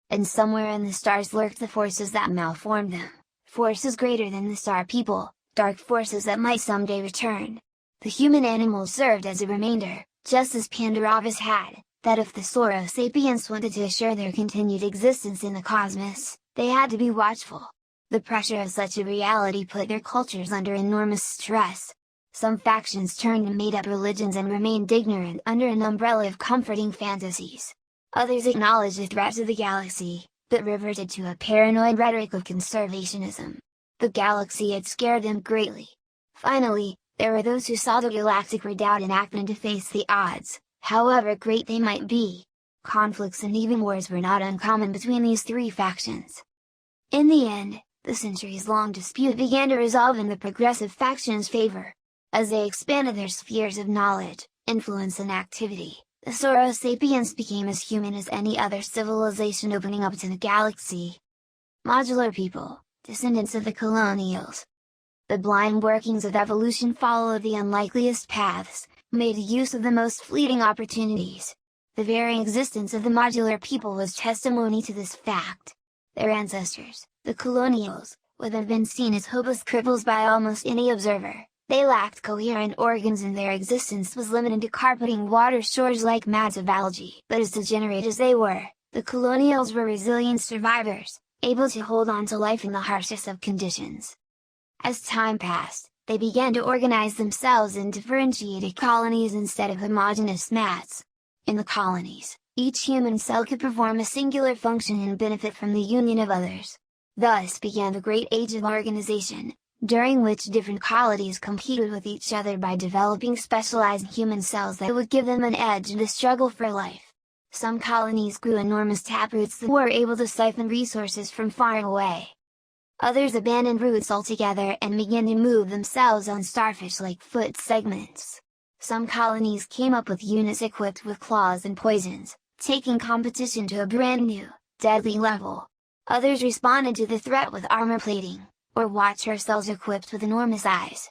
And somewhere in the stars lurked the forces that malformed them, forces greater than the Star people, dark forces that might someday return. The human animals served as a remainder, just as Pandarovas had, that if the Saurosapiens wanted to assure their continued existence in the cosmos, they had to be watchful. The pressure of such a reality put their cultures under enormous stress. Some factions turned to made-up religions and remained ignorant under an umbrella of comforting fantasies. Others acknowledged the threat to the galaxy, but reverted to a paranoid rhetoric of conservationism. The galaxy had scared them greatly. Finally, there were those who saw the galactic redoubt and acted to face the odds, however great they might be. Conflicts and even wars were not uncommon between these three factions. In the end, the centuries-long dispute began to resolve in the progressive faction's favor. As they expanded their spheres of knowledge, influence and activity, the Saurosapiens became as human as any other civilization opening up to the galaxy. Modular people, descendants of the colonials. The blind workings of evolution followed the unlikeliest paths, made use of the most fleeting opportunities. The very existence of the modular people was testimony to this fact. Their ancestors, the colonials, would have been seen as hopeless cripples by almost any observer. They lacked coherent organs and their existence was limited to carpeting water shores like mats of algae. But as degenerate as they were, the colonials were resilient survivors, able to hold on to life in the harshest of conditions. As time passed, they began to organize themselves in differentiated colonies instead of homogeneous mats. In the colonies, each human cell could perform a singular function and benefit from the union of others. Thus began the Great Age of Organization, during which different colonies competed with each other by developing specialized human cells that would give them an edge in the struggle for life. Some colonies grew enormous taproots that were able to siphon resources from far away. Others abandoned roots altogether and began to move themselves on starfish-like foot segments. Some colonies came up with units equipped with claws and poisons, taking competition to a brand new, deadly level. Others responded to the threat with armor plating, or watcher cells equipped with enormous eyes.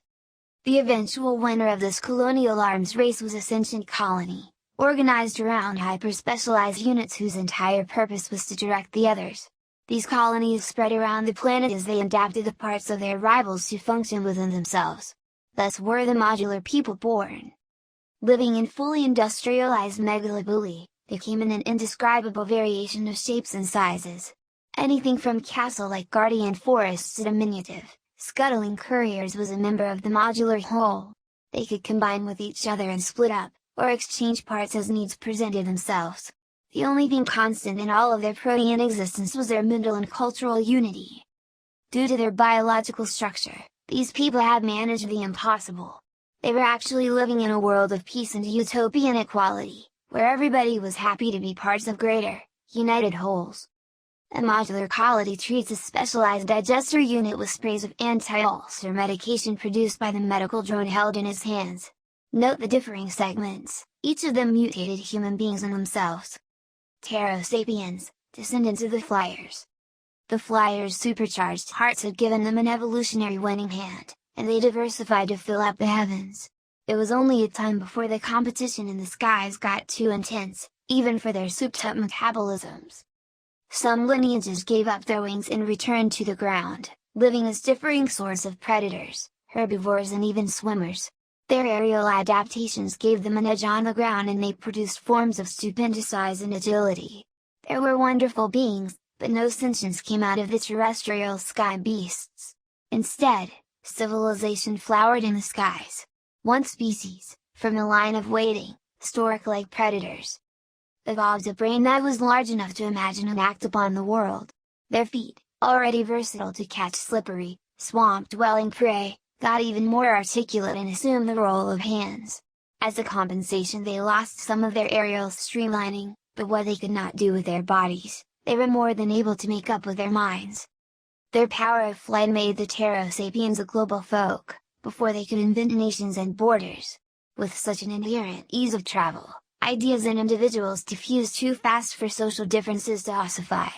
The eventual winner of this colonial arms race was a sentient colony, organized around hyper-specialized units whose entire purpose was to direct the others. These colonies spread around the planet as they adapted the parts of their rivals to function within themselves. Thus were the modular people born. Living in fully industrialized megalobuli, they came in an indescribable variation of shapes and sizes. Anything from castle-like guardian forests to diminutive, scuttling couriers was a member of the modular whole. They could combine with each other and split up, or exchange parts as needs presented themselves. The only thing constant in all of their protean existence was their mental and cultural unity. Due to their biological structure, these people had managed the impossible. They were actually living in a world of peace and utopian equality, where everybody was happy to be parts of greater, united wholes. A modular colony treats a specialized digester unit with sprays of anti-ulcer medication produced by the medical drone held in its hands. Note the differing segments, each of them mutated human beings in themselves. Ptero sapiens, descendants of the Flyers. The Flyers' supercharged hearts had given them an evolutionary winning hand, and they diversified to fill up the heavens. It was only a time before the competition in the skies got too intense, even for their souped-up metabolisms. Some lineages gave up their wings and returned to the ground, living as differing sorts of predators, herbivores and even swimmers. Their aerial adaptations gave them an edge on the ground and they produced forms of stupendous size and agility. There were wonderful beings, but no sentience came out of the terrestrial sky beasts. Instead, civilization flowered in the skies. One species, from the line of waiting, stork-like predators, evolved a brain that was large enough to imagine and act upon the world. Their feet, already versatile to catch slippery, swamp-dwelling prey, got even more articulate and assumed the role of hands. As a compensation they lost some of their aerial streamlining, but what they could not do with their bodies, they were more than able to make up with their minds. Their power of flight made the Ptero sapiens a global folk, before they could invent nations and borders. With such an inherent ease of travel, ideas and individuals diffused too fast for social differences to ossify.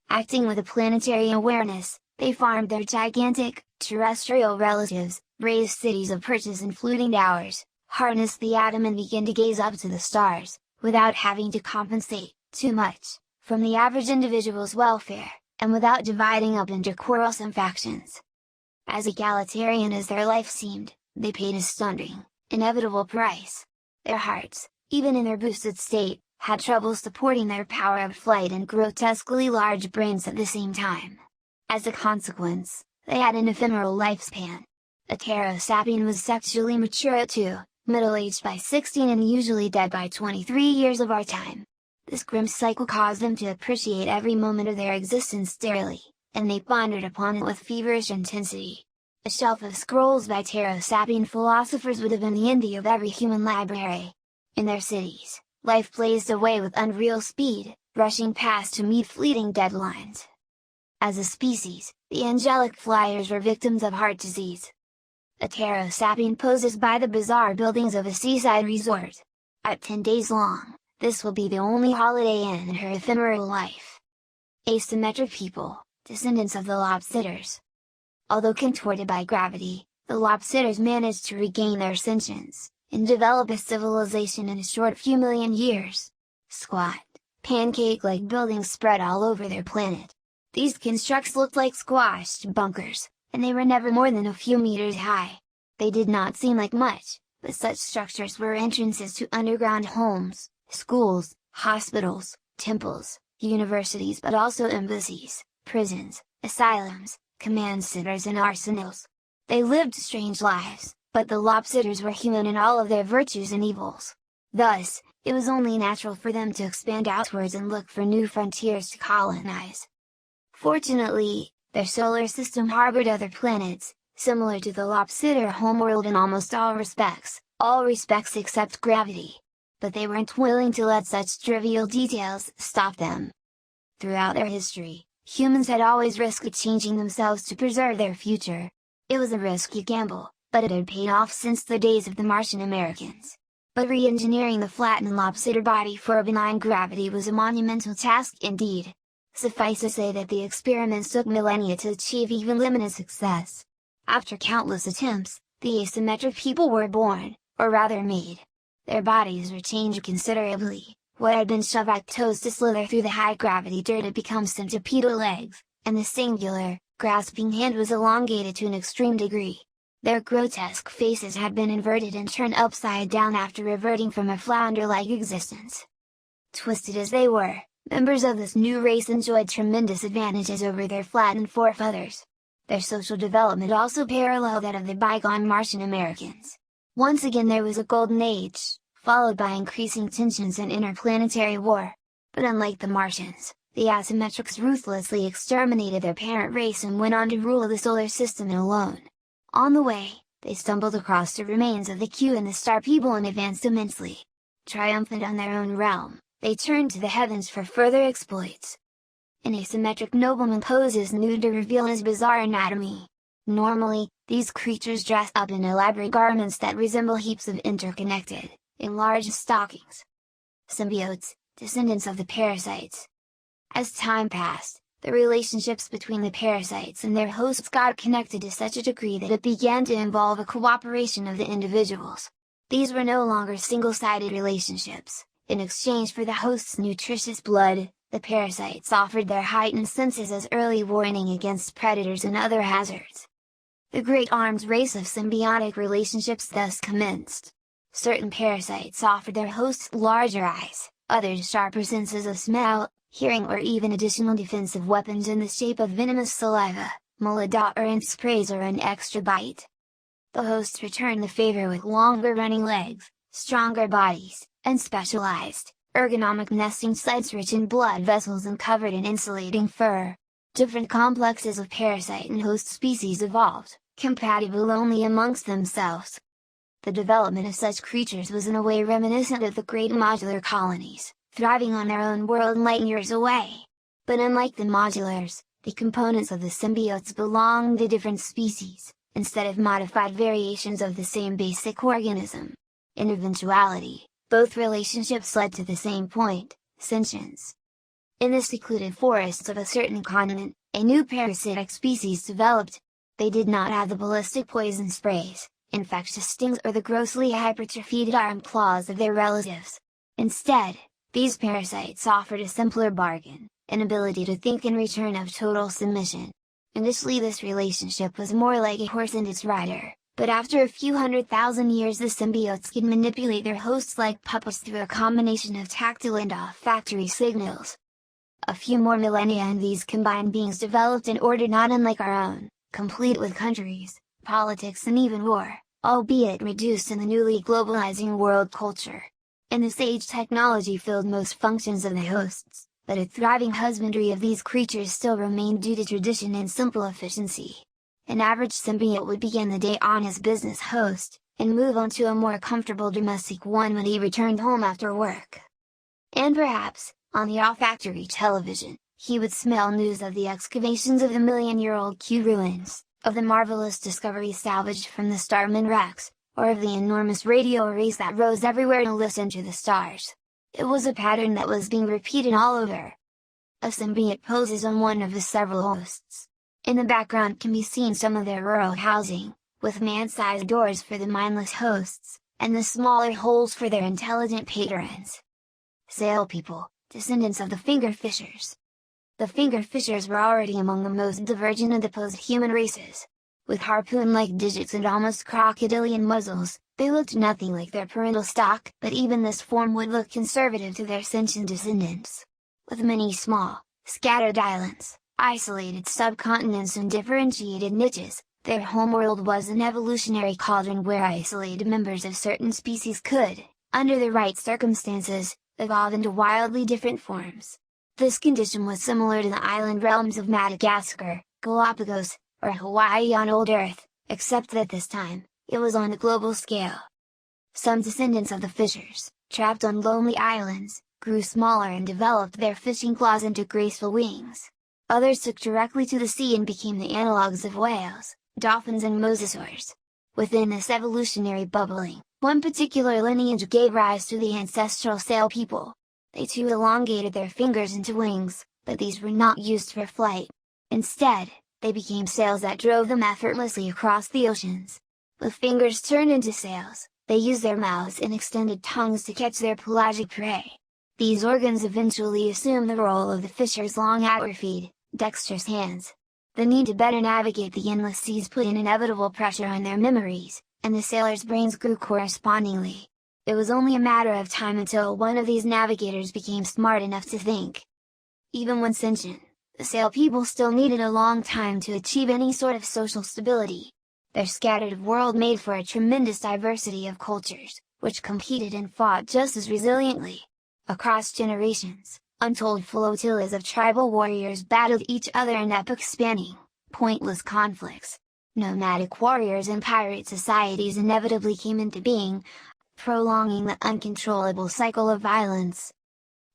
Acting with a planetary awareness, they farmed their gigantic, terrestrial relatives, raised cities of perches and fluting towers, harnessed the atom and began to gaze up to the stars, without having to compensate, too much, from the average individual's welfare, and without dividing up into quarrelsome factions. As egalitarian as their life seemed, they paid a stunning, inevitable price. Their hearts, even in their boosted state, had trouble supporting their power of flight and grotesquely large brains at the same time. As a consequence, they had an ephemeral lifespan. A Ptero sapien was sexually mature at 2, middle-aged by 16 and usually dead by 23 years of our time. This grim cycle caused them to appreciate every moment of their existence dearly, and they pondered upon it with feverish intensity. A shelf of scrolls by Ptero sapien philosophers would have been the envy of every human library. In their cities, life blazed away with unreal speed, rushing past to meet fleeting deadlines. As a species, the angelic Flyers were victims of heart disease. A Ptero sapien poses by the bizarre buildings of a seaside resort. At 10 days long, this will be the only Holiday Inn in her ephemeral life. Asymmetric people, descendants of the lobsitters. Although contorted by gravity, the lobsitters managed to regain their sentience, and develop a civilization in a short few million years. squat, pancake-like buildings spread all over their planet. These constructs looked like squashed bunkers, and they were never more than a few meters high. They did not seem like much, but such structures were entrances to underground homes, schools, hospitals, temples, universities, but also embassies, prisons, asylums, command centers and arsenals. They lived strange lives, but the Lobsitters were human in all of their virtues and evils. Thus, it was only natural for them to expand outwards and look for new frontiers to colonize. Fortunately, their solar system harbored other planets, similar to the Lobsitter homeworld in almost all respects except gravity. But they weren't willing to let such trivial details stop them. Throughout their history, humans had always risked changing themselves to preserve their future. It was a risky gamble, but it had paid off since the days of the Martian Americans. But re-engineering the flattened Lobsitter body for a benign gravity was a monumental task indeed. Suffice to say that the experiments took millennia to achieve even limited success. After countless attempts, the asymmetric people were born, or rather made. Their bodies were changed considerably. What had been Shuvite toes to slither through the high-gravity dirt had become centipedal legs, and the singular, grasping hand was elongated to an extreme degree. Their grotesque faces had been inverted and turned upside down after reverting from a flounder-like existence. Twisted as they were, members of this new race enjoyed tremendous advantages over their flattened forefathers. Their social development also paralleled that of the bygone Martian Americans. Once again there was a golden age, followed by increasing tensions and interplanetary war. But unlike the Martians, the Asymmetrics ruthlessly exterminated their parent race and went on to rule the solar system alone. On the way, they stumbled across the remains of the Q and the Star People and advanced immensely. Triumphant on their own realm, they turned to the heavens for further exploits. An asymmetric nobleman poses nude to reveal his bizarre anatomy. Normally, these creatures dress up in elaborate garments that resemble heaps of interconnected, enlarged stockings. Symbiotes, descendants of the parasites. As time passed, the relationships between the parasites and their hosts got connected to such a degree that it began to involve a cooperation of the individuals. These were no longer single-sided relationships. In exchange for the host's nutritious blood, the parasites offered their heightened senses as early warning against predators and other hazards. The great arms race of symbiotic relationships thus commenced. Certain parasites offered their hosts larger eyes, others sharper senses of smell, hearing, or even additional defensive weapons in the shape of venomous saliva, malodorant sprays, or an extra bite. The hosts returned the favor with longer running legs, stronger bodies, and specialized, ergonomic nesting sites rich in blood vessels and covered in insulating fur. Different complexes of parasite and host species evolved, compatible only amongst themselves. The development of such creatures was in a way reminiscent of the great modular colonies, thriving on their own world light years away. But unlike the modulars, the components of the symbiotes belonged to different species, instead of modified variations of the same basic organism. In eventuality, both relationships led to the same point, sentience. In the secluded forests of a certain continent, a new parasitic species developed. They did not have the ballistic poison sprays, infectious stings, or the grossly hypertrophied armed claws of their relatives. Instead, these parasites offered a simpler bargain, an ability to think in return of total submission. Initially this relationship was more like a horse and its rider, but after a few 100,000 years the symbiotes could manipulate their hosts like puppets through a combination of tactile and olfactory signals. A few more millennia and these combined beings developed an order not unlike our own, complete with countries, politics and even war, albeit reduced in the newly globalizing world culture. In this age technology filled most functions of the hosts, but a thriving husbandry of these creatures still remained due to tradition and simple efficiency. An average symbiote would begin the day on his business host, and move on to a more comfortable domestic one when he returned home after work. And perhaps, on the olfactory television, he would smell news of the excavations of the million-year-old Q ruins, of the marvelous discoveries salvaged from the Starman wrecks, or of the enormous radio arrays that rose everywhere to listen to the stars. It was a pattern that was being repeated all over. A symbiote poses on one of the several hosts. In the background can be seen some of their rural housing, with man-sized doors for the mindless hosts, and the smaller holes for their intelligent patrons. Sail people, descendants of the fingerfishers. The fingerfishers were already among the most divergent of the post-human races. With harpoon-like digits and almost crocodilian muzzles, they looked nothing like their parental stock, but even this form would look conservative to their sentient descendants. With many small, scattered islands, isolated subcontinents and differentiated niches, their homeworld was an evolutionary cauldron where isolated members of certain species could, under the right circumstances, evolve into wildly different forms. This condition was similar to the island realms of Madagascar, Galapagos, or Hawaii on old Earth, except that this time, it was on a global scale. Some descendants of the fishers, trapped on lonely islands, grew smaller and developed their fishing claws into graceful wings. Others took directly to the sea and became the analogues of whales, dolphins and mosasaurs. Within this evolutionary bubbling, one particular lineage gave rise to the ancestral sail people. They too elongated their fingers into wings, but these were not used for flight. Instead, they became sails that drove them effortlessly across the oceans. With fingers turned into sails, they used their mouths and extended tongues to catch their pelagic prey. These organs eventually assumed the role of the fisher's long atrophied, dexterous hands. The need to better navigate the endless seas put an inevitable pressure on their memories, and the sailors' brains grew correspondingly. It was only a matter of time until one of these navigators became smart enough to think. Even when sentient, the sail people still needed a long time to achieve any sort of social stability. Their scattered world made for a tremendous diversity of cultures, which competed and fought just as resiliently. Across generations, untold flotillas of tribal warriors battled each other in epoch-spanning, pointless conflicts. Nomadic warriors and pirate societies inevitably came into being, prolonging the uncontrollable cycle of violence.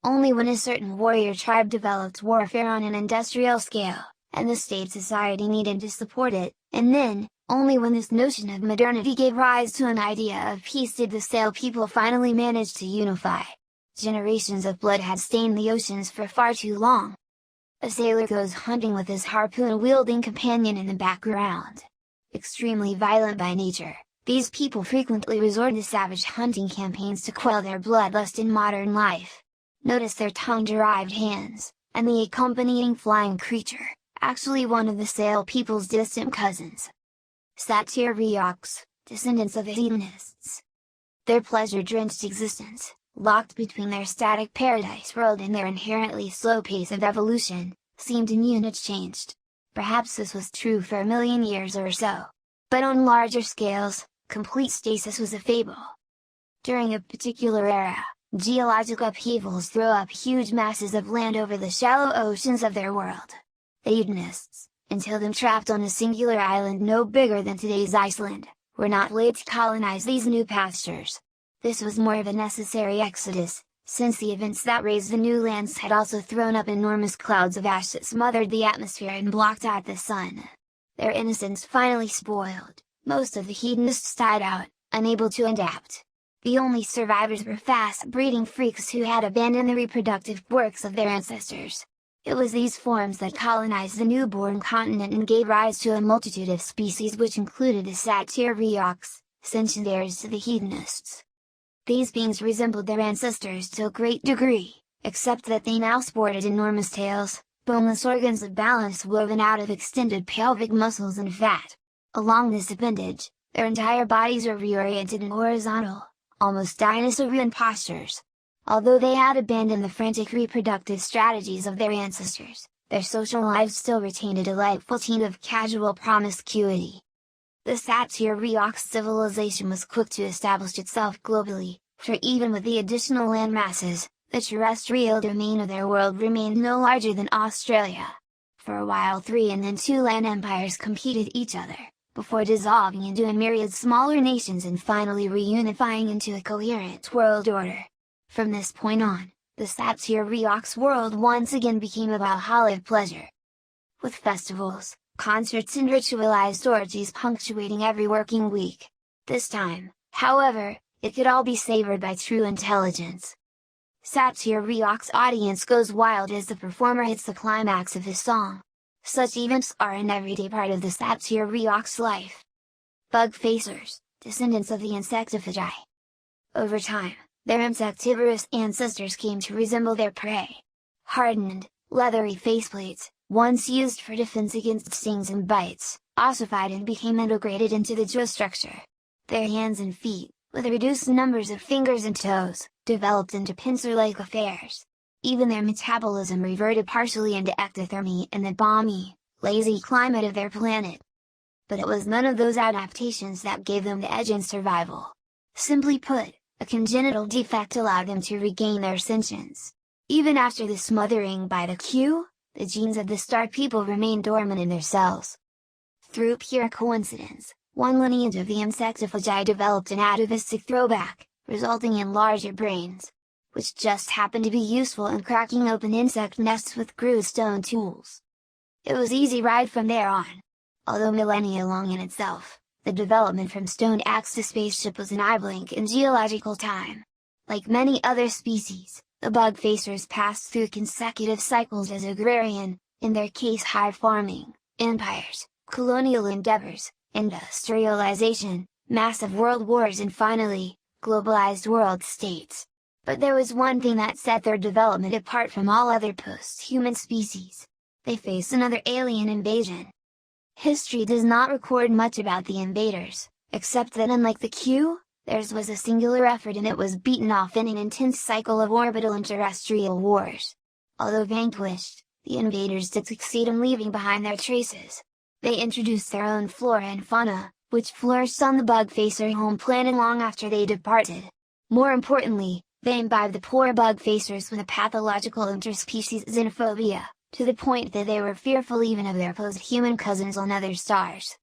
Only when a certain warrior tribe developed warfare on an industrial scale, and the state society needed to support it, and then, only when this notion of modernity gave rise to an idea of peace did the sail people finally manage to unify. Generations of blood had stained the oceans for far too long. A sailor goes hunting with his harpoon-wielding companion in the background. Extremely violent by nature, these people frequently resort to savage hunting campaigns to quell their bloodlust in modern life. Notice their tongue-derived hands, and the accompanying flying creature, actually one of the sail people's distant cousins. Satyr-Ryoks, descendants of the hedonists. Their pleasure-drenched existence, locked between their static paradise world and their inherently slow pace of evolution, seemed immune to change. Perhaps this was true for a million years or so. But on larger scales, complete stasis was a fable. During a particular era, geologic upheavals throw up huge masses of land over the shallow oceans of their world. The hedonists, until then trapped on a singular island no bigger than today's Iceland, were not late to colonize these new pastures. This was more of a necessary exodus, since the events that raised the new lands had also thrown up enormous clouds of ash that smothered the atmosphere and blocked out the sun. Their innocence finally spoiled, most of the hedonists died out, unable to adapt. The only survivors were fast-breeding freaks who had abandoned the reproductive works of their ancestors. It was these forms that colonized the newborn continent and gave rise to a multitude of species which included the Satyr-Ryoks, sentient heirs to the hedonists. These beings resembled their ancestors to a great degree, except that they now sported enormous tails, boneless organs of balance woven out of extended pelvic muscles and fat. Along this appendage, their entire bodies are reoriented in horizontal, almost dinosaurian postures. Although they had abandoned the frantic reproductive strategies of their ancestors, their social lives still retained a delightful tint of casual promiscuity. The Satyr-Ryoks civilization was quick to establish itself globally, for even with the additional land masses, the terrestrial domain of their world remained no larger than Australia. For a while 3 and then 2 land empires competed each other, before dissolving into a myriad smaller nations and finally reunifying into a coherent world order. From this point on, the Satyr-Ryoks world once again became a valhalla of pleasure. With festivals, concerts and ritualized orgies punctuating every working week. This time, however, it could all be savored by true intelligence. Satyr-Ryoks' audience goes wild as the performer hits the climax of his song. Such events are an everyday part of the Satyr-Ryoks' life. Bug facers, descendants of the insectophagi. Over time, their insectivorous ancestors came to resemble their prey. Hardened, leathery faceplates, once used for defense against stings and bites, ossified and became integrated into the jaw structure. Their hands and feet, with reduced numbers of fingers and toes, developed into pincer-like affairs. Even their metabolism reverted partially into ectothermy in the balmy, lazy climate of their planet. But it was none of those adaptations that gave them the edge in survival. Simply put, a congenital defect allowed them to regain their sentience. Even after the smothering by the Q, the genes of the star people remained dormant in their cells. Through pure coincidence, one lineage of the insectivagi developed an atavistic throwback, resulting in larger brains, which just happened to be useful in cracking open insect nests with crude stone tools. It was easy ride from there on. Although millennia long in itself, the development from stone axe to spaceship was an eye blink in geological time. Like many other species, the bug facers passed through consecutive cycles as agrarian, in their case hive farming, empires, colonial endeavors, industrialization, massive world wars and finally, globalized world states. But there was one thing that set their development apart from all other post-human species. They faced another alien invasion. History does not record much about the invaders, except that unlike the Q, theirs was a singular effort and it was beaten off in an intense cycle of orbital and terrestrial wars. Although vanquished, the invaders did succeed in leaving behind their traces. They introduced their own flora and fauna, which flourished on the bug facer home planet long after they departed. More importantly, they imbibed the poor bug facers with a pathological interspecies xenophobia, to the point that they were fearful even of their post-human cousins on other stars.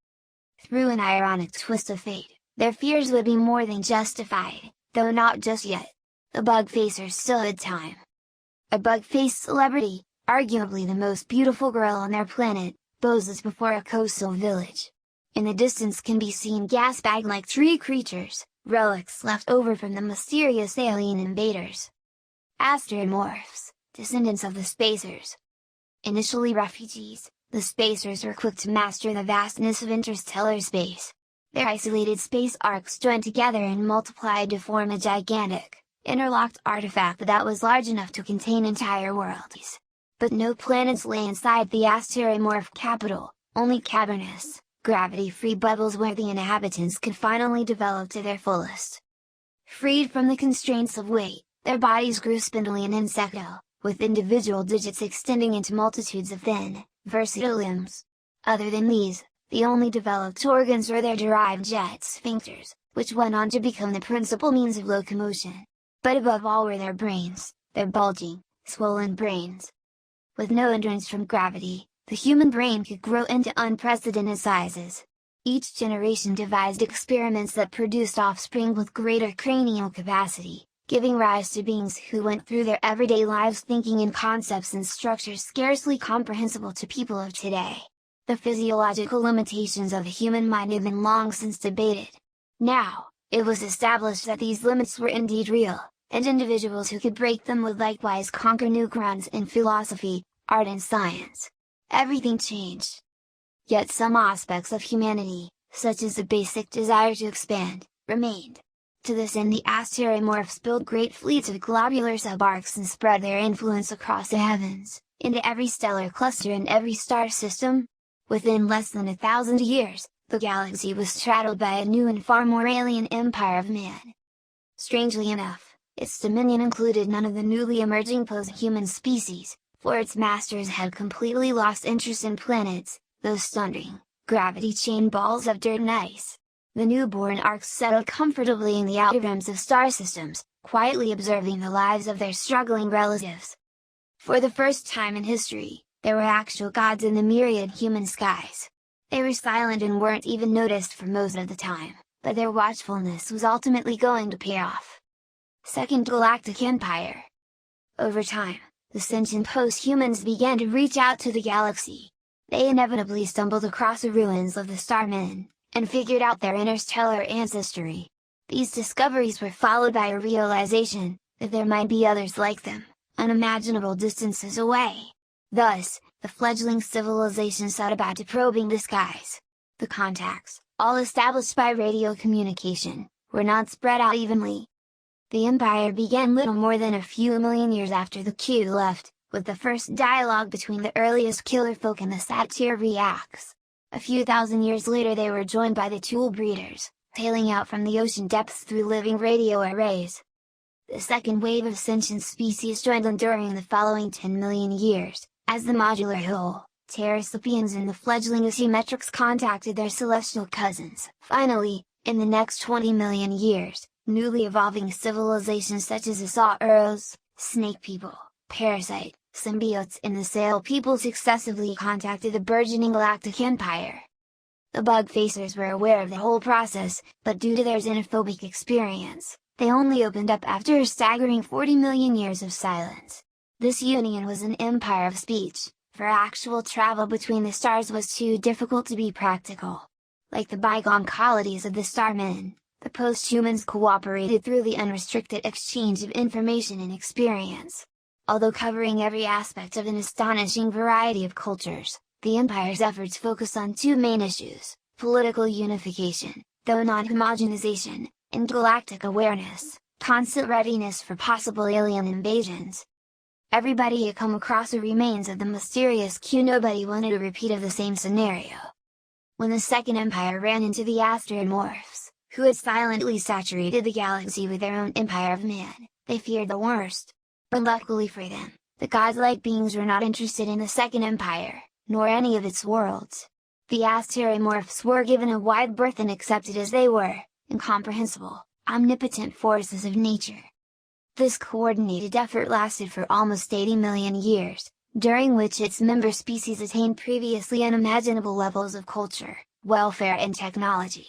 Through an ironic twist of fate, their fears would be more than justified, though not just yet. The bug facers still had time. A bug-faced celebrity, arguably the most beautiful girl on their planet, poses before a coastal village. In the distance can be seen gas-bag-like tree creatures, relics left over from the mysterious alien invaders. Asteroimorphs, descendants of the spacers. Initially refugees, the spacers were quick to master the vastness of interstellar space. Their isolated space arcs joined together and multiplied to form a gigantic, interlocked artifact that was large enough to contain entire worlds. But no planets lay inside the asteroimorph capital, only cavernous, gravity-free bubbles where the inhabitants could finally develop to their fullest. Freed from the constraints of weight, their bodies grew spindly and insectile, with individual digits extending into multitudes of thin, versatile limbs. Other than these, the only developed organs were their derived jet sphincters, which went on to become the principal means of locomotion. But above all were their brains, their bulging, swollen brains. With no hindrance from gravity, the human brain could grow into unprecedented sizes. Each generation devised experiments that produced offspring with greater cranial capacity, giving rise to beings who went through their everyday lives thinking in concepts and structures scarcely comprehensible to people of today. The physiological limitations of the human mind have been long since debated. Now, it was established that these limits were indeed real, and individuals who could break them would likewise conquer new grounds in philosophy, art and science. Everything changed. Yet some aspects of humanity, such as the basic desire to expand, remained. To this end the asteroimorphs built great fleets of globular subarcs and spread their influence across the heavens, into every stellar cluster and every star system. Within less than 1,000 years, the galaxy was straddled by a new and far more alien empire of man. Strangely enough, its dominion included none of the newly emerging post-human species, for its masters had completely lost interest in planets, those sundering, gravity-chain balls of dirt and ice. The newborn arcs settled comfortably in the outer rims of star systems, quietly observing the lives of their struggling relatives. For the first time in history, there were actual gods in the myriad human skies. They were silent and weren't even noticed for most of the time, but their watchfulness was ultimately going to pay off. Second Galactic Empire. Over time, the sentient post-humans began to reach out to the galaxy. They inevitably stumbled across the ruins of the Starmen, and figured out their interstellar ancestry. These discoveries were followed by a realization that there might be others like them, unimaginable distances away. Thus, the fledgling civilization set about to probing the skies. The contacts, all established by radio communication, were not spread out evenly. The Empire began little more than a few million years after the Q left, with the first dialogue between the earliest killer folk and the Satyriaks. A few thousand years later they were joined by the Tool Breeders, tailing out from the ocean depths through living radio arrays. The second wave of sentient species joined them during the following 10 million years, as the modular whole, Terra Sapiens and the fledgling Asymmetrics contacted their celestial cousins. Finally, in the next 20 million years, newly evolving civilizations such as Asauros, Snake People, Parasite, Symbiotes and the Sail People successively contacted the burgeoning Galactic Empire. The Bug Facers were aware of the whole process, but due to their xenophobic experience, they only opened up after a staggering 40 million years of silence. This union was an empire of speech, for actual travel between the stars was too difficult to be practical. Like the bygone colonies of the Starmen, the post-humans cooperated through the unrestricted exchange of information and experience. Although covering every aspect of an astonishing variety of cultures, the Empire's efforts focus on two main issues: political unification, though not homogenization, and galactic awareness, constant readiness for possible alien invasions. Everybody had come across the remains of the mysterious Q. Nobody wanted a repeat of the same scenario. When the Second Empire ran into the Asteroimorphs, who had silently saturated the galaxy with their own empire of man, they feared the worst. But luckily for them, the godlike beings were not interested in the Second Empire, nor any of its worlds. The Asteroimorphs were given a wide berth and accepted as they were, incomprehensible, omnipotent forces of nature. This coordinated effort lasted for almost 80 million years, during which its member species attained previously unimaginable levels of culture, welfare and technology.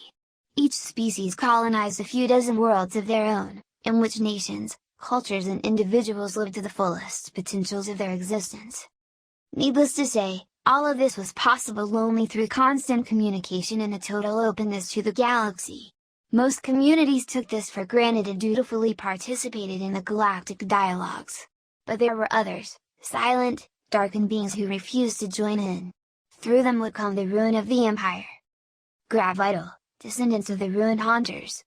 Each species colonized a few dozen worlds of their own, in which nations, cultures and individuals lived to the fullest potentials of their existence. Needless to say, all of this was possible only through constant communication and a total openness to the galaxy. Most communities took this for granted and dutifully participated in the galactic dialogues. But there were others, silent, darkened beings who refused to join in. Through them would come the ruin of the Empire. Gravital, descendants of the ruined Haunters.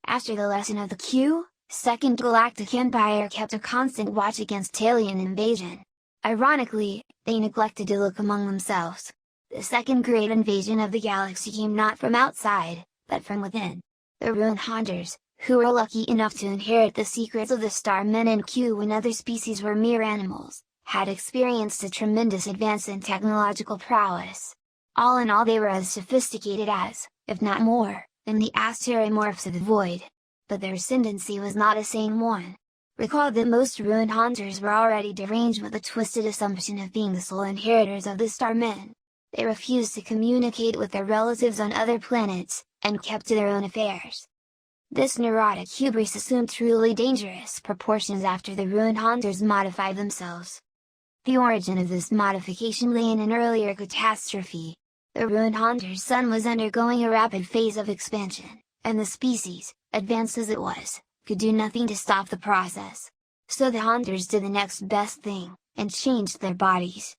After the lesson of the Q, Second Galactic Empire kept a constant watch against alien invasion. Ironically, they neglected to look among themselves. The second great invasion of the galaxy came not from outside, but from within. The ruined Haunters, who were lucky enough to inherit the secrets of the Starmen and Q when other species were mere animals, had experienced a tremendous advance in technological prowess. All in all they were as sophisticated as, if not more, than the Asteroimorphs of the Void. But their ascendancy was not a sane one. Recall that most ruined Haunters were already deranged with a twisted assumption of being the sole inheritors of the Starmen. They refused to communicate with their relatives on other planets, and kept to their own affairs. This neurotic hubris assumed truly dangerous proportions after the ruined Haunters modified themselves. The origin of this modification lay in an earlier catastrophe. The ruined Haunter's sun was undergoing a rapid phase of expansion, and the species, advanced as it was, could do nothing to stop the process. So the Haunters did the next best thing, and changed their bodies.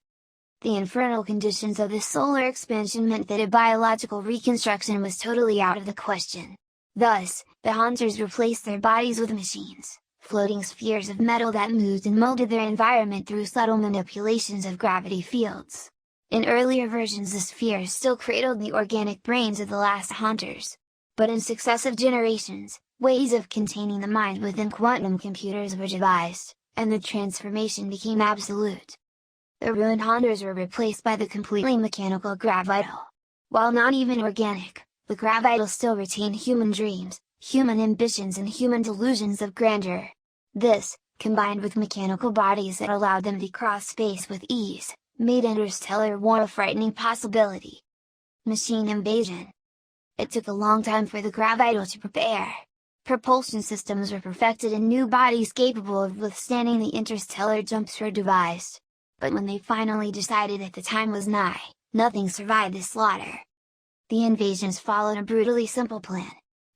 The infernal conditions of this solar expansion meant that a biological reconstruction was totally out of the question. Thus, the Haunters replaced their bodies with machines, floating spheres of metal that moved and molded their environment through subtle manipulations of gravity fields. In earlier versions the spheres still cradled the organic brains of the last Haunters. But in successive generations, ways of containing the mind within quantum computers were devised, and the transformation became absolute. The ruined Haunters were replaced by the completely mechanical Gravital. While not even organic, the Gravital still retained human dreams, human ambitions and human delusions of grandeur. This, combined with mechanical bodies that allowed them to cross space with ease, made interstellar war a frightening possibility. Machine invasion. It took a long time for the Gravital to prepare. Propulsion systems were perfected and new bodies capable of withstanding the interstellar jumps were devised. But when they finally decided that the time was nigh, nothing survived the slaughter. The invasions followed a brutally simple plan.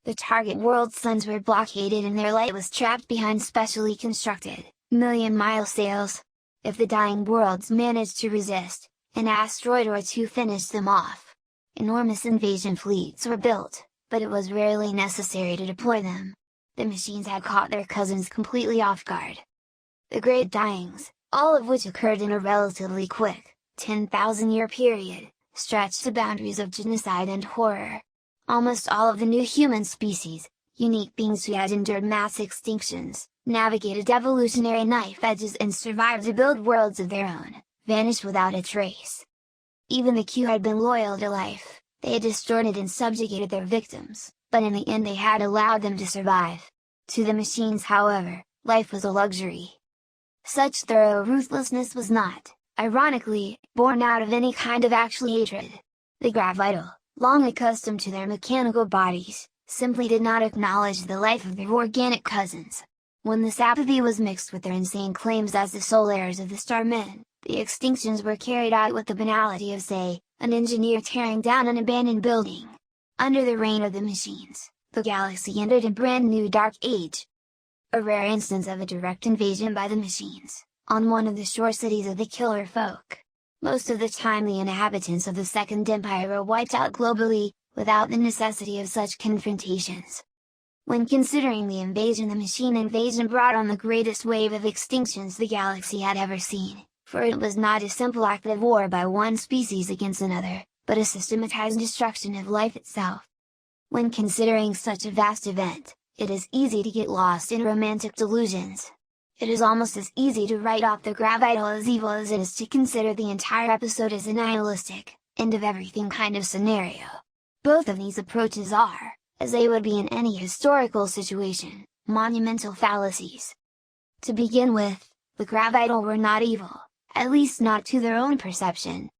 The target world's suns were blockaded and their light was trapped behind specially constructed, million-mile sails. If the dying worlds managed to resist, an asteroid or two finished them off. Enormous invasion fleets were built, but it was rarely necessary to deploy them. the machines had caught their cousins completely off guard. The Great Dyings, all of which occurred in a relatively quick, 10,000-year period, stretched the boundaries of genocide and horror. Almost all of the new human species, unique beings who had endured mass extinctions, navigated evolutionary knife edges and survived to build worlds of their own, vanished without a trace. Even the Q had been loyal to life, they had distorted and subjugated their victims, but in the end they had allowed them to survive. To the machines, however, life was a luxury. Such thorough ruthlessness was not, ironically, born out of any kind of actual hatred. The Gravital, long accustomed to their mechanical bodies, simply did not acknowledge the life of their organic cousins. When this apathy was mixed with their insane claims as the sole heirs of the Starmen, the extinctions were carried out with the banality of, say, an engineer tearing down an abandoned building. Under the reign of the machines, the galaxy entered a brand new dark age. A rare instance of a direct invasion by the machines, on one of the shore cities of the Killer Folk. Most of the time the inhabitants of the Second Empire were wiped out globally, without the necessity of such confrontations. When considering the invasion, the machine invasion brought on the greatest wave of extinctions the galaxy had ever seen, for it was not a simple act of war by one species against another, but a systematized destruction of life itself. When considering such a vast event, it is easy to get lost in romantic delusions. It is almost as easy to write off the Gravital as evil as it is to consider the entire episode as a nihilistic, end of everything kind of scenario. Both of these approaches are, as they would be in any historical situation, monumental fallacies. To begin with, the Gravital were not evil, at least not to their own perception.